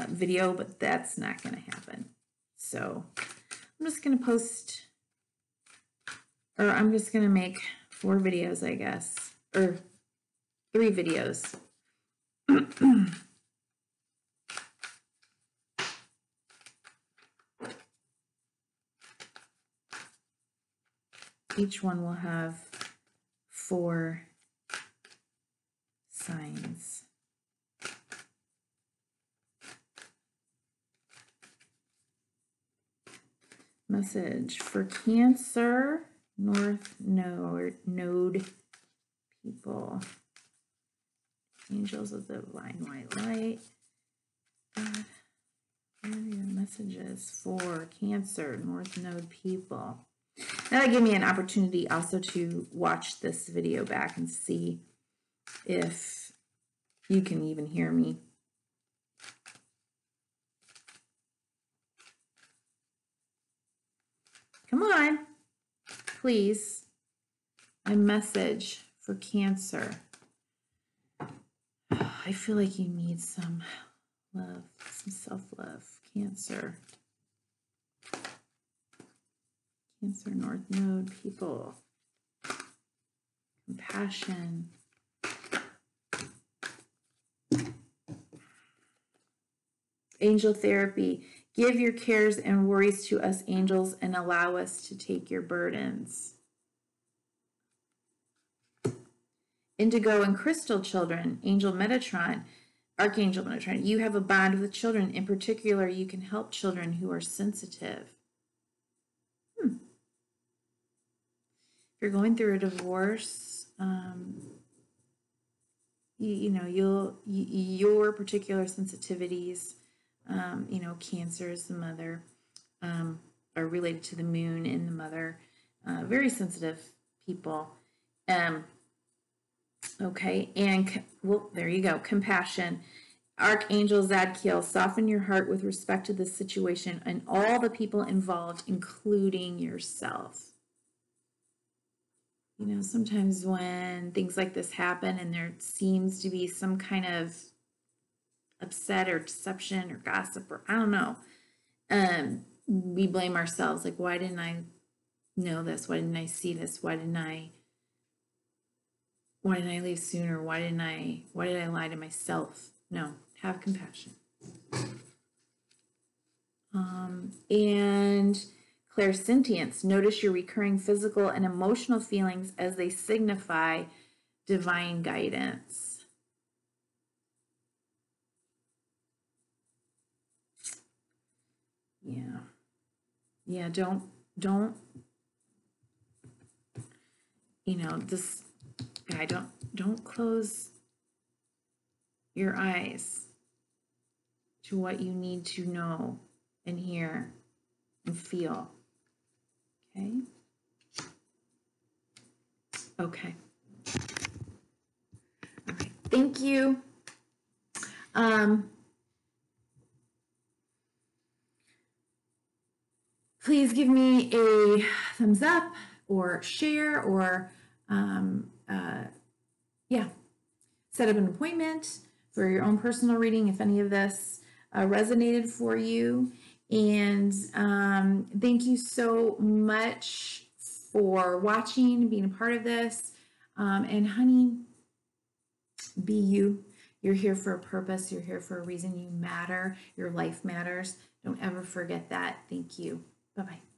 video, but that's not going to happen. So I'm just going to post, or I'm just going to make 4 videos, I guess, or 3 videos. Each one will have 4 signs. Message for Cancer, North Node people. Angels of the Divine White Light. What are your messages for Cancer, North Node people? That'll give me an opportunity also to watch this video back and see if you can even hear me. Come on, please. A message for Cancer. I feel like you need some love, some self-love. Cancer. Cancer, North Node people. Compassion. Angel therapy. Give your cares and worries to us angels and allow us to take your burdens. Indigo and Crystal children. Angel Metatron. Archangel Metatron. You have a bond with children. In particular, you can help children who are sensitive. If you're going through a divorce, your particular sensitivities, Cancer is the mother, are related to the moon and the mother, very sensitive people. Okay, and well, there you go. Compassion. Archangel Zadkiel, soften your heart with respect to this situation and all the people involved, including yourself. Sometimes when things like this happen and there seems to be some kind of upset or deception or gossip or I don't know, we blame ourselves. Like, why didn't I know this? Why didn't I see this? Why didn't I leave sooner? Why did I lie to myself? No, have compassion. And clairsentience. Notice your recurring physical and emotional feelings as they signify divine guidance. Yeah, don't, this guy, don't close your eyes to what you need to know and hear and feel. Okay. Thank you. Please give me a thumbs up or share or set up an appointment for your own personal reading if any of this resonated for you. And thank you so much for watching, being a part of this. And honey, be you. You're here for a purpose. You're here for a reason. You matter. Your life matters. Don't ever forget that. Thank you. Bye-bye.